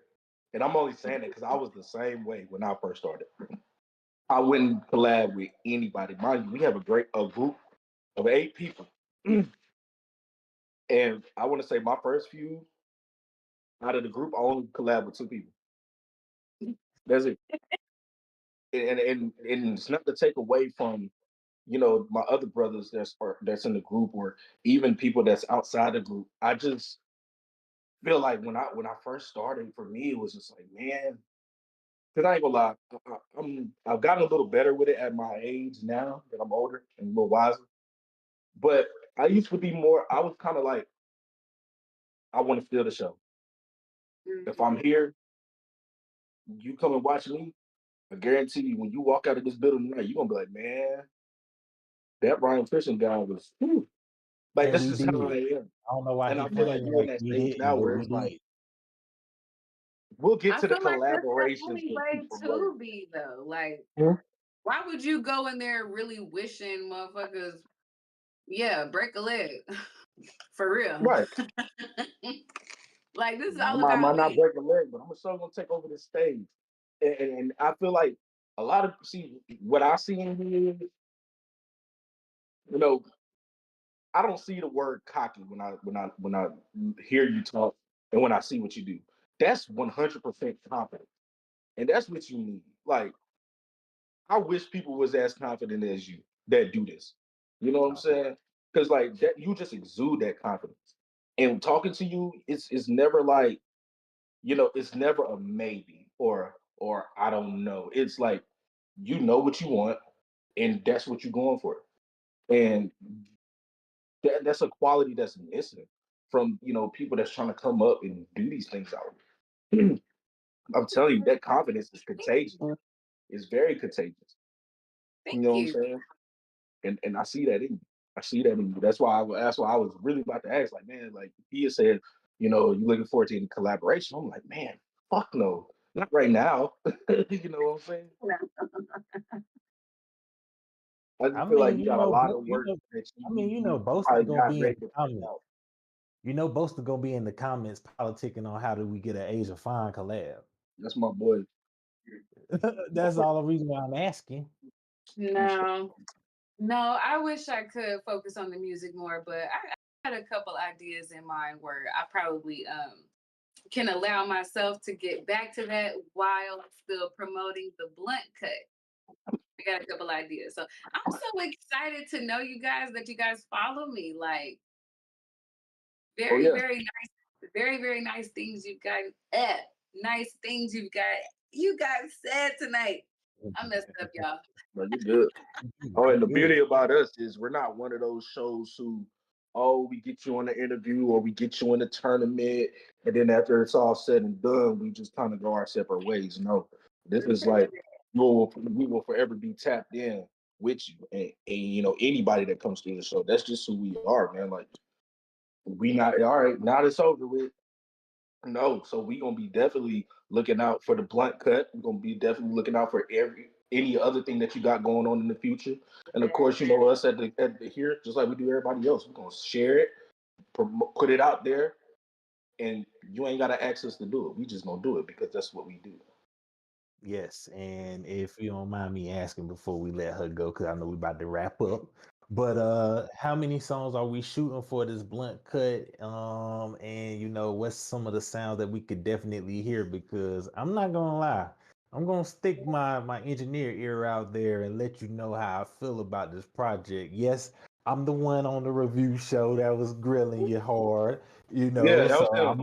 And I'm only saying that because I was the same way when I first started. I wouldn't collab with anybody. Mind you, we have a group of 8 people. And I want to say my first few out of the group, I only collab with 2 people. That's it. And it's not to take away from my other brothers that's in the group or even people that's outside the group. I just feel like when I first started, for me, it was just like, man, because I ain't gonna lie, I've gotten a little better with it at my age now that I'm older and a little wiser. But I used to be more. I was kind of like, I want to steal the show. If I'm Mhm. here, you come and watch me. I guarantee you, when you walk out of this building tonight, you're gonna be like, man, that Ryan Fishing guy was, whew. Like And that's we just how did. I am. I don't know why And he I feel like playing we're in like that we stage didn't, now but where we it's like did. we'll get I to the feel like that's the collaborations only with way people later. to be though. Like, Hmm? why would you go in there really wishing motherfuckers, yeah, break a leg? For real. Right. Like, this is I all might about not me. break a leg, but I'm sure gonna take over the stage. And I feel like a lot of see what I see in here, you know, I don't see the word cocky when I hear you talk and when I see what you do. That's 100% confident. And that's what you need. Like, I wish people was as confident as you that do this. You know what I'm saying? Because like that, you just exude that confidence. And talking to you, it's never like it's never a maybe or I don't know. It's like you know what you want, and that's what you're going for. And that's a quality that's missing from people that's trying to come up and do these things out. I'm telling you, that confidence is contagious. It's very contagious. You Thank know what I'm you. saying? And I see that in you. I see that in you. That's why I was really about to ask, like, man, like he had said, you looking forward to any collaboration. I'm like, man, fuck no. Not right now. You know what I'm saying? I I just feel like mean, you got a lot of work that you Boast is probably gonna not be in ready the to put comments. out. Boast is gonna be in the comments politicking on how do we get an Asia Fine collab. That's my boy. That's all the reason why I'm asking. No, no, I wish I could focus on the music more, but I had a couple ideas in mind where I probably can allow myself to get back to that while still promoting the blunt cut. I got a couple ideas. So I'm so excited to know you guys that you guys follow me. Like, Oh very, yeah. very nice, very, very nice things you guys nice things you guys said tonight. I messed up, y'all. No, you're good. Oh, and the beauty about us is we're not one of those shows who, oh, we get you on the interview or we get you in the tournament, and then after it's all said and done, we just kind of go our separate ways. No, this is like we will forever be tapped in with you, and anybody that comes to the show. That's just who we are, man. Like we not all right. Now that it's over with. No, so we gonna be definitely looking out for the blunt cut. We're gonna be definitely looking out for any other thing that you got going on in the future. And of course, us at the here, just like we do everybody else, we're gonna share it, put it out there, and you ain't gotta ask us to do it. We just gonna do it because that's what we do. Yes, and if you don't mind me asking before we let her go, because I know we about to wrap up. But how many songs are we shooting for this blunt cut? And what's some of the sounds that we could definitely hear? Because I'm not gonna lie, I'm gonna stick my engineer ear out there and let you know how I feel about this project. Yes, I'm the one on the review show that was grilling you hard, Yeah, that so was him. I'm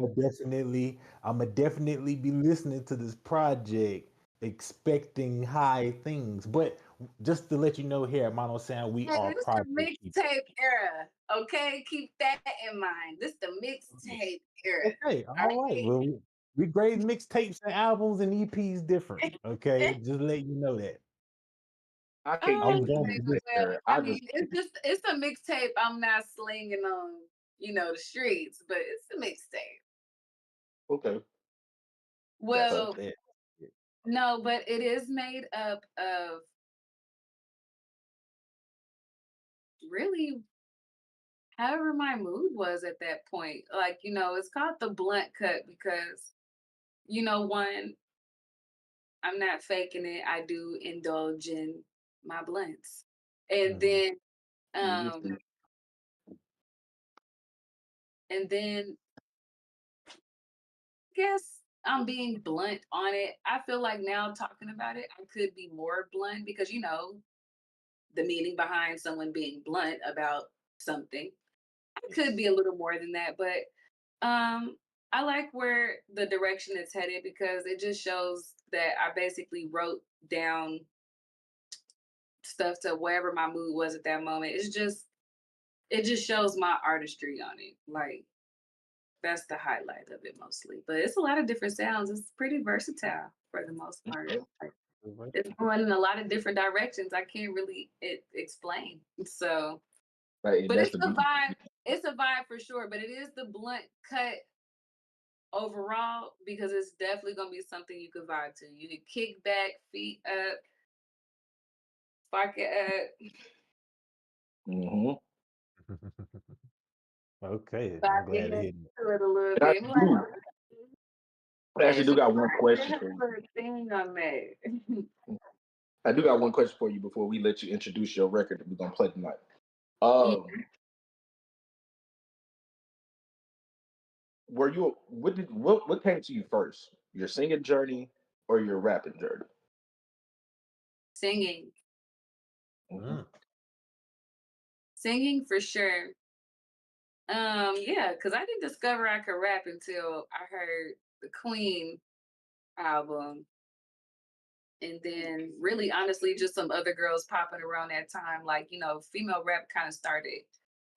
gonna definitely be listening to this project expecting high things. But just to let you know here at Mono Sound, we Hey, are this the project people. mixtape era. Okay, keep that in mind. This the mixtape era. Okay, All all right. right. Well, we grade mixtapes and albums and EPs different. Okay, just let you know that. I can't Oh, get I'm with the going okay, to mixtape listen. well, era. I I mean, just it's a mixtape I'm not slinging on, the streets, but it's a mixtape. okay. That's Okay. a Well, bet. no, but it is made up of really however my mood was at that point. Like, it's called the blunt cut because one, I'm not faking it. I do indulge in my blunts. And then um and then I guess I'm being blunt on it. I feel like now talking about it, I could be more blunt because the meaning behind someone being blunt about something. I could be a little more than that, but I like where the direction it's headed because it just shows that I basically wrote down stuff to wherever my mood was at that moment. It just shows my artistry on it. Like that's the highlight of it mostly. But it's a lot of different sounds. It's pretty versatile for the most part. Like, it's going in a lot of different directions. I can't really explain. So, Right, but that's it's the a beauty. vibe. It's a vibe for sure. But it is the blunt cut overall because it's definitely gonna be something you could vibe to. You could kick back, feet up, spark it up, Mm-hmm. Okay, I'm vibe glad to into hear it a little I bit. Like, actually do got one question there's for you. a thing on that. I do got one question for you before we let you introduce your record that we're gonna play tonight. Mm. Were you what came to you first? Your singing journey or your rapping journey? Singing, Mhm. singing for sure. Yeah, because I didn't discover I could rap until I heard the Queen album, and then really honestly just some other girls popping around that time. Like female rap kind of started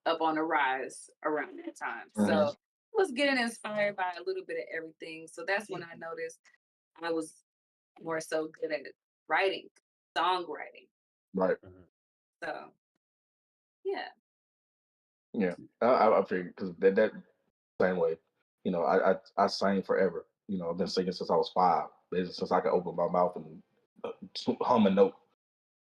up on the rise around that time. So Mhm. I was getting inspired by a little bit of everything. So that's when I noticed I was more so good at writing, songwriting. Right. So yeah. Yeah. I figured because that same way. I sang forever. I've been singing since I was 5. Basically, since I could open my mouth and hum a note.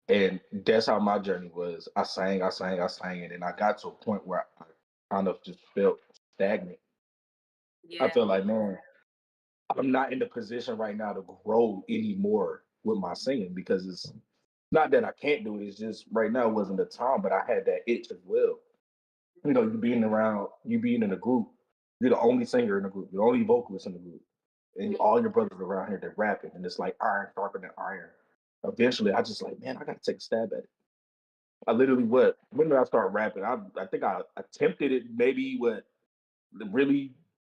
And that's how my journey was. I sang, and then I got to a point where I kind of just felt stagnant. I Yeah. feel like, man, I'm not in the position right now to grow anymore with my singing because it's not that I can't do it. It's just right now wasn't the time, but I had that itch as well. You being in a group, you're the only singer in the group, you're the only vocalist in the group, and all your brothers around here they're rapping, and it's like iron sharpening iron. Eventually, I just like, man, I gotta take a stab at it. I literally when did I start rapping? I think I attempted it maybe really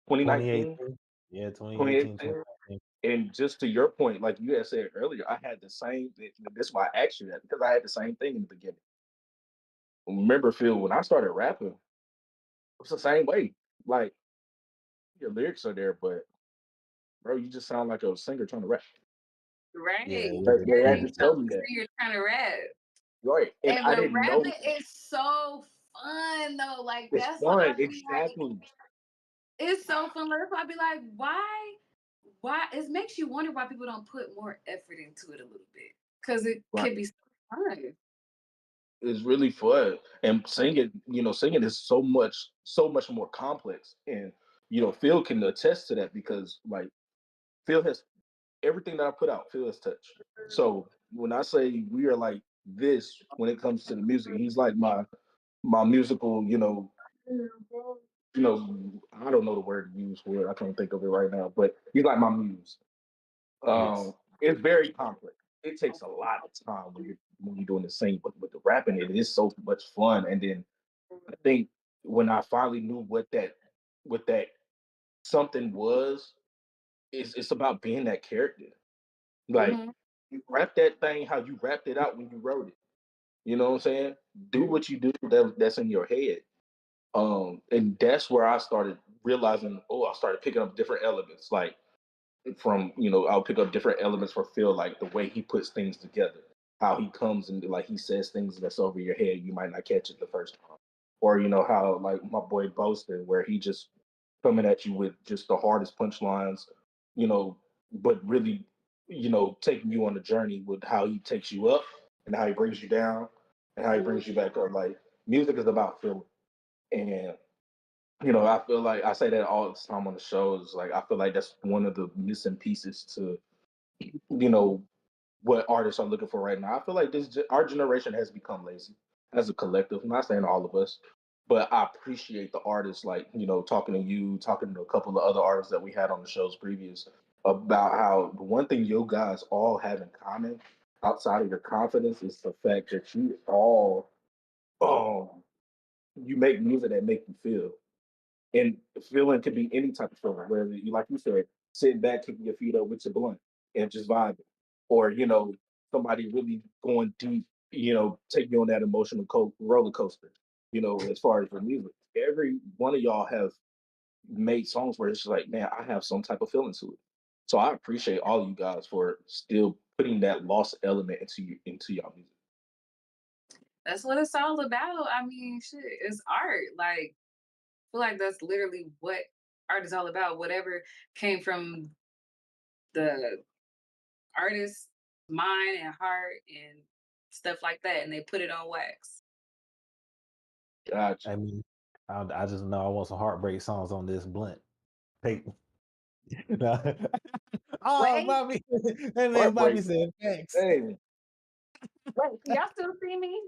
2019, 2018. Yeah, 2018, 2018. 2019. And just to your point, like you had said earlier, I had the same. That's why I asked you that because I had the same thing in the beginning. Remember, Phil, when I started rapping, it was the same way. Like your lyrics are there, but bro, you just sound like a singer trying to rap. Right. Yeah, They had You to tell me so that, you're trying to rap. right? And And I but didn't know rapping is so fun though. Like it's that's what fun. I be like. Exactly. It's so fun. Like, I be like, why? It makes you wonder why people don't put more effort into it a little bit. Cause it Right. could be so fun. It's really fun. And singing is so much more complex. And Phil can attest to that because like Phil has everything that I put out, Phil has touched. So when I say we are like this when it comes to the music, he's like my musical, I don't know the word to use for it. I can't think of it right now, but he's like my muse. Yes. It's very complex. It takes a lot of time when you're doing the same, but with the rapping, it is so much fun. And then I think when I finally knew what that something was, it's about being that character. Like Mhm. you rap that thing how you rapped it out when you wrote it. You know what I'm saying? Do what you do that's in your head. And that's where I started realizing, I started picking up different elements. Like from, I'll pick up different elements for Phil, like the way he puts things together, how he comes and like he says things that's over your head, you might not catch it the first time. Or, how like my boy Boaston, where he just coming at you with just the hardest punchlines, you know, but really, taking you on a journey with how he takes you up and how he brings you down and how he brings you back up. Like music is about feeling. And I feel like I say that all the time on the shows. Like, I feel like that's one of the missing pieces to, what artists are looking for right now. I feel like our generation has become lazy as a collective. I'm not saying all of us, but I appreciate the artists like, talking to you, talking to a couple of other artists that we had on the shows previous about how the one thing you guys all have in common outside of your confidence is the fact that you all you make music that make you feel. And feeling could be any type of feeling, whether you, like you said, sitting back, kicking your feet up with your blunt and just vibing, or somebody really going deep, take you on that emotional roller coaster. As far as your music, every one of y'all have made songs where it's just like, man, I have some type of feeling to it. So I appreciate all of you guys for still putting that lost element into y'all music. That's what it's all about. I mean, shit, it's art. Like, I feel like that's literally what art is all about. Whatever came from the artist's mind and heart and stuff like that, and they put it on wax. Gotcha. I mean, I just know I want some heartbreak songs on this blunt. Hey. Oh, Wait. Bobby. And then Bobby Heartbreak. said, thanks. Hey, Wait, can y'all still see me?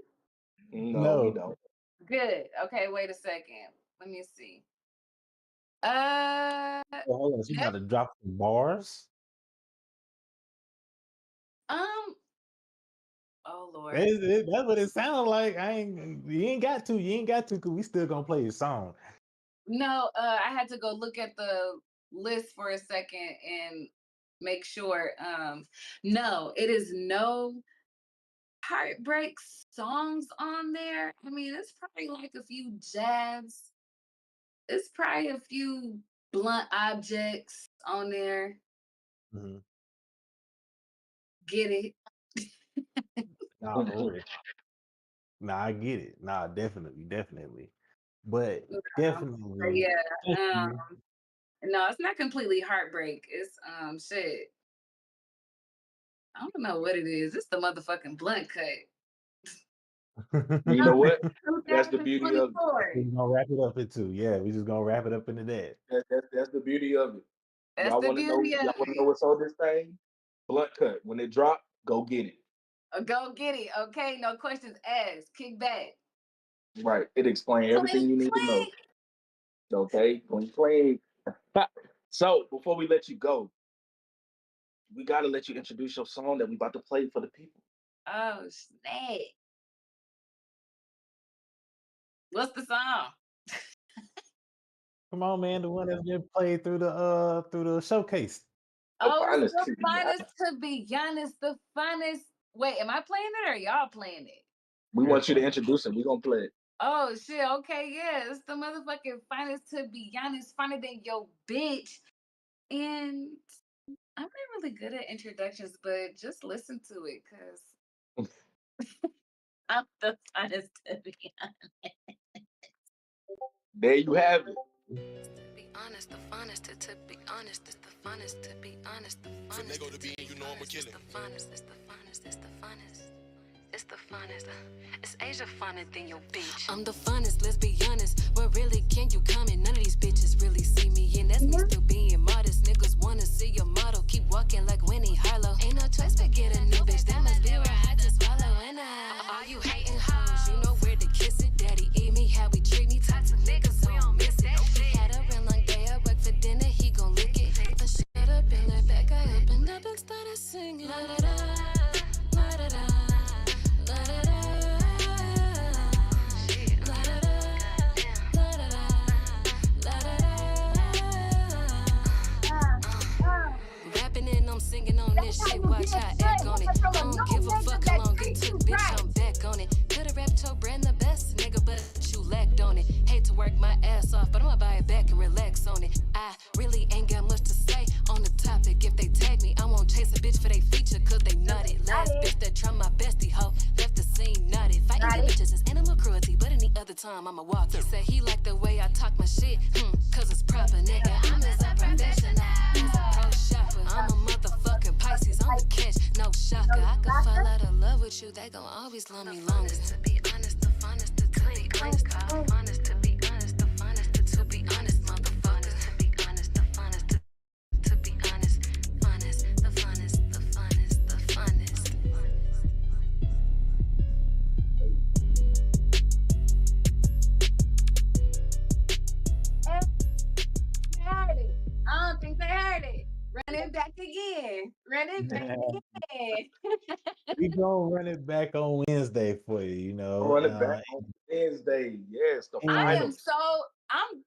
no, we No. don't. Good. Okay, wait a second. Let me see. Well, hold on, she Yep. about to drop some bars. Oh Lord. That's what it sounds like. You ain't got to, because we still gonna play his song. No, I had to go look at the list for a second and make sure. No, it is no heartbreak songs on there. I mean, it's probably like a few jabs. It's probably a few blunt objects on there. Mhm. Get it? Nah, for real. Nah, I get it. Nah, definitely. But But definitely, yeah. No, it's not completely heartbreak. It's shit. I don't know what it is. It's the motherfucking blunt cut. You know what? That's the beauty of it. 2024. we're gonna wrap it up into. Yeah, we just gonna wrap it up into that. That's the beauty of it. That's Y'all the want to know? beauty of Y'all want to know it. what's on this thing? Blunt cut. When it drop, go get it. Go get it. Okay, no questions asked. Kick back. Right. It explains everything Clink, you need to know. clink. Okay. Clean. So before we let you go, we gotta let you introduce your song that we about to play for the people. Oh snap! What's the song? Come on, man, the one that's been played through the showcase. Oh, it's finest the to be finest, to be honest. The finest. Wait, am I playing it or y'all playing it? We want you to introduce it. We're gonna play it. Oh shit, okay, yeah. It's the motherfucking finest, to be honest, finer than your bitch. And I'm not really good at introductions, but just listen to it, cause I'm the finest, to be honest. There you have it. Be honest, the finest to be honest, it's the finest to be honest, the finest to be you know I'm a killer. It's the finest, it's the finest, it's the finest. It's the finest. It's Asia finer than your bitch. I'm the finest, let's be honest. Where really can you come in? None of these bitches really see me, and that's me still being modest. Niggas wanna see your model, keep walking like Winnie Harlow. Ain't no choice but get a new bitch. That must be where I had to swallow. And all you hating hoes, you know where to kiss it. Daddy eat me, how we treat me. Types of niggas, we don't miss it. He had a real long day at work for dinner, he gon' lick it. But shut up and let that guy open up and started singing. La da da, la da da. I'm singing on this shit, watch how I act on it. I don't give a fuck how long it took, bitch, I'm back on it. Could've rapped your brand the best, nigga, but you lacked on it. Hate to work my ass off, but I'ma buy it back and relax on it. I really ain't got much to say on the topic. If they tag me, I won't chase a bitch for they feature, cause they nutted. Last bitch that tried my bestie hoe, left the scene nutted. Fighting the bitches is animal cruelty, but any other time I'ma walk. He said he liked the way I talk my shit, cause it's proper, nigga. I'm as a professional, as a pro shopper. I'm a motherfucking Pisces, I'm the catch, no shocker. I could fall out of love with you, they gon' always love me longer. To be honest, the finest to be honest, the finest to be honest, the finest to be honest. Run it back. We gonna run it back on Wednesday for you, you know. Run it back on Wednesday. Yes, the I am finals.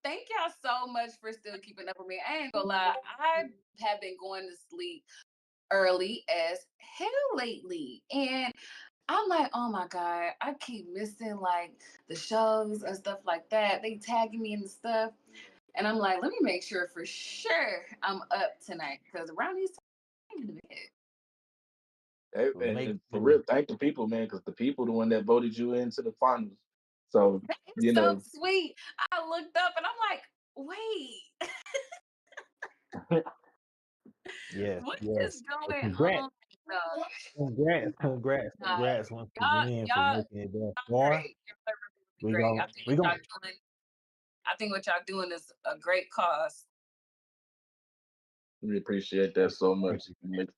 thank y'all so much for still keeping up with me. I ain't gonna lie, I have been going to sleep early as hell lately. And I'm like, oh my God, I keep missing like the shows and stuff like that. They tagging me in the stuff. And I'm like, let me make sure for sure I'm up tonight. Because around these times I'm in the bed. And, Make and for sure. real, thank the people, man, because the people the one that voted you into the finals. So, It's you so know, sweet. I looked up and I'm like, wait, Yes, what yes. is Well, going congrats, on? No, congrats nah, once again for y'all making it that far. great. You're really We great. gon' we gon' I think what y'all doing is a great cause. we appreciate that so much. thank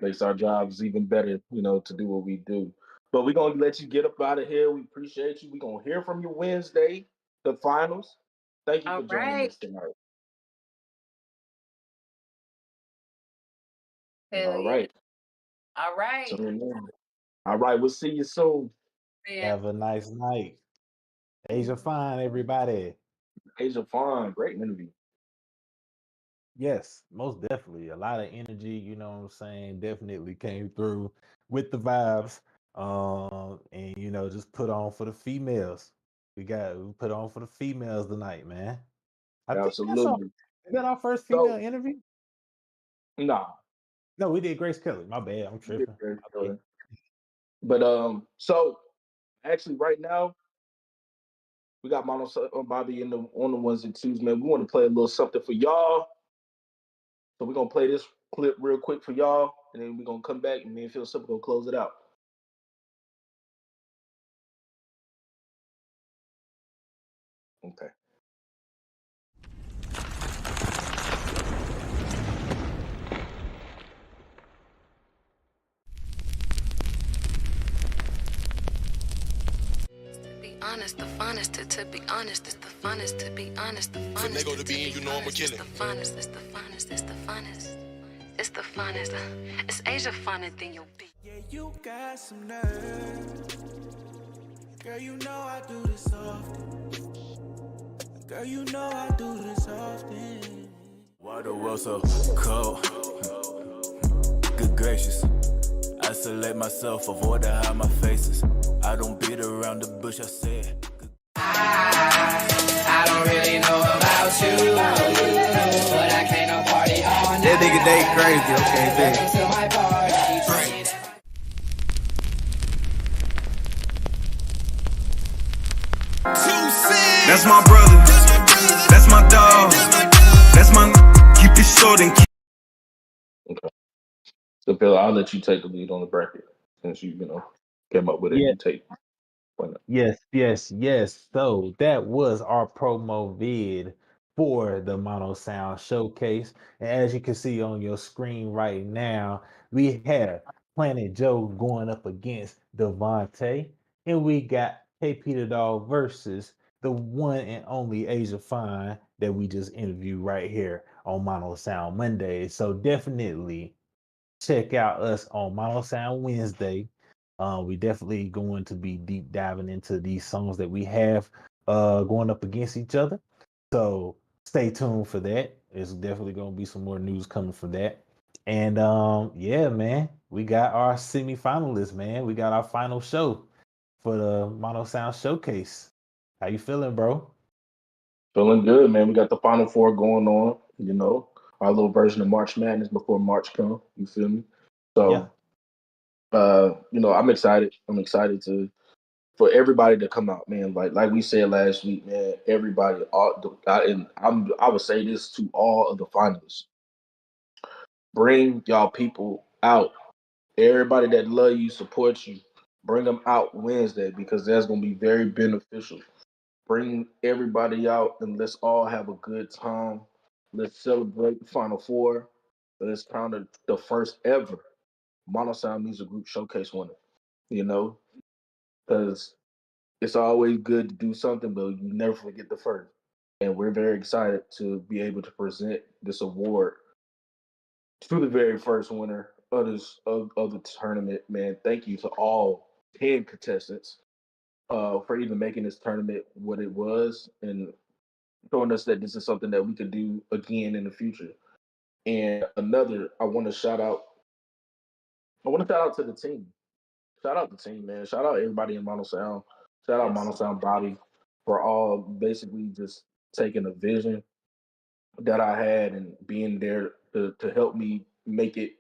Makes our jobs even better, to do what we do. But we're gonna let you get up out of here. We appreciate you. We're gonna hear from you Wednesday, the finals. Thank you All for joining right. us tonight. Hell All yeah. right. All right. All right, we'll see you soon. Yeah. have a nice night. Asia Fine, everybody. Asia Fine, great interview. Yes, most definitely. A lot of energy, you know what I'm saying? Definitely came through with the vibes. And just put on for the females. We put on for the females tonight, man. I think Absolutely. is that our first So, female interview? nah. No, we did Grace Kelly. My bad. I'm Yeah, tripping. very My bad. good. But so actually right now we got Mono Bobby on the ones and twos, man. We want to play a little something for y'all. So we're gonna play this clip real quick for y'all, and then we're gonna come back and me and Phil Simple gonna close it out. Okay. Honest, the funnest to be honest, it's the funnest to be honest, the funnest Finagle to be in, you know I'ma kill it. it's the funnest, it's the funnest, it's the funnest, it's the funnest, it's Asia funner than your beat. Yeah, you got some nerve. Girl, you know I do this often. Girl, you know I do this often. Why the world so cold? Good gracious, I select myself, avoid to hide my faces. I don't beat around the bush, I said. I don't really know about you, but I came to party all night. That nigga, they crazy, okay, Welcome to my party. That's my brother, that's my dog, that's my keep it short and keep. Okay. So Phil, I'll let you take the lead on the bracket since you came up with it. Yeah. You take. Why not? Yes. So that was our promo vid for the Mono Sound Showcase. And as you can see on your screen right now, we have Planet Joe going up against Devontae. And we got KP the Dog versus the one and only Asia Fine that we just interviewed right here on Mono Sound Monday. So definitely check out us on Mono Sound Wednesday. We definitely going to be deep diving into these songs that we have going up against each other. So stay tuned for that. There's definitely going to be some more news coming for that. And yeah, man, we got our semifinalists, man. We got our final show for the Mono Sound Showcase. How you feeling, bro? Feeling good, man. We got the Final Four going on, our little version of March Madness before March come. You feel me? So, I'm excited. I'm excited for everybody to come out, man. Like we said last week, man. Everybody, I would say this to all of the finalists: bring y'all people out. Everybody that love you, support you, bring them out Wednesday because that's gonna be very beneficial. Bring everybody out and let's all have a good time. Let's celebrate the Final Four. Let's crown the first ever Mono Sound Music Group Showcase winner. Because it's always good to do something, but you never forget the first. And we're very excited to be able to present this award to the very first winner of this of the tournament, man. Thank you to all 10 contestants for even making this tournament what it was and showing us that this is something that we could do again in the future. And I want to shout out to the team. Shout out the team, man. Shout out everybody in Mono Sound. Shout out Mono Sound Bobby for all basically just taking a vision that I had and being there to help me make it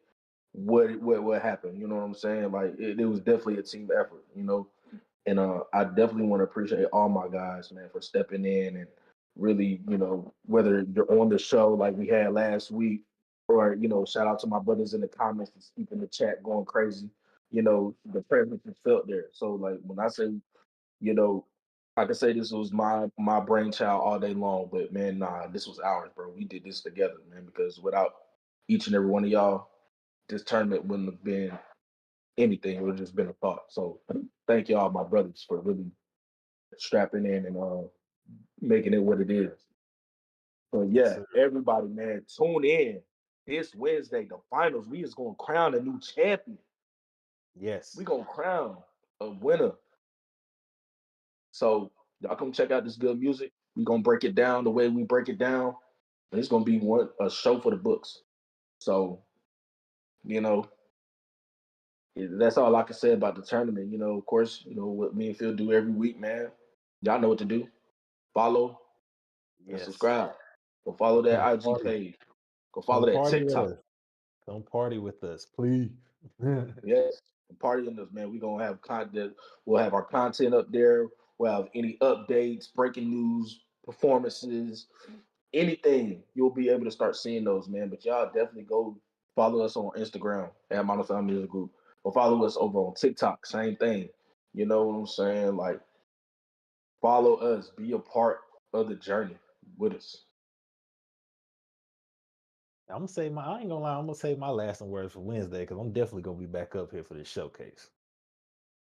what happened. You know what I'm saying? Like it was definitely a team effort, you know. And I definitely want to appreciate all my guys, man, for stepping in and really, you know, whether you're on the show like we had last week, or you know, shout out to my brothers in the comments and keeping the chat going crazy. You know, the presence is felt there. So like when I say, you know, I can say this was my brainchild all day long, but man, nah, this was ours, bro. We did this together, man, because without each and every one of y'all, this tournament wouldn't have been anything. It would have just been a thought. So thank y'all, my brothers, for really strapping in and making it what it is. So yeah, everybody, man, tune in this Wednesday, the finals. We is gonna crown a new champion. Yes. We gonna crown a winner. So y'all come check out this good music. We gonna break it down the way we break it down. And it's gonna be a show for the books. So, you know, that's all I can say about the tournament. You know, of course, you know what me and Phil do every week, man. Y'all know what to do. Follow and subscribe. Go follow that IG page. Go follow that TikTok. Come party with us, please. Yes, party with us, man. We're gonna have content. We'll have our content up there. We'll have any updates, breaking news, performances, anything. You'll be able to start seeing those, man. But y'all definitely go follow us on Instagram at Mono Sound Music Group. Or follow us over on TikTok. Same thing. You know what I'm saying? Like, follow us. Be a part of the journey with us. I ain't gonna lie, I'm gonna say my last words for Wednesday because I'm definitely gonna be back up here for this showcase.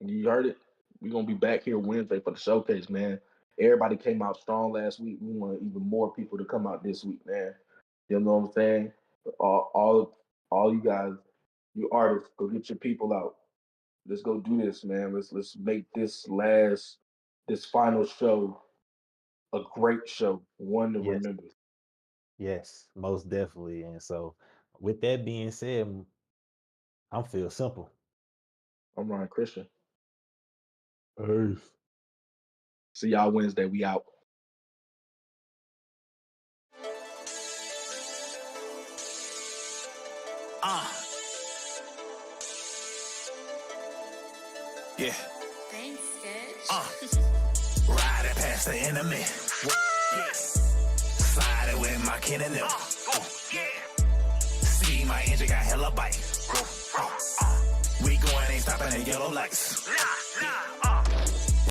You heard it. We're gonna be back here Wednesday for the showcase, man. Everybody came out strong last week. We want even more people to come out this week, man. You know what I'm saying? All you guys, you artists, go get your people out. Let's go do this, man. Let's make this final show a great show, one to remember. Yes, most definitely. And so, with that being said, I'm Phil Simple. I'm Ryan Christian. Peace. See y'all Wednesday. We out. Yeah. Thanks, Sketch. Riding past the enemy. Yeah. Sliding with my kin and them. Yeah. See, my engine got hella bite. We going, ain't stopping at yellow lights.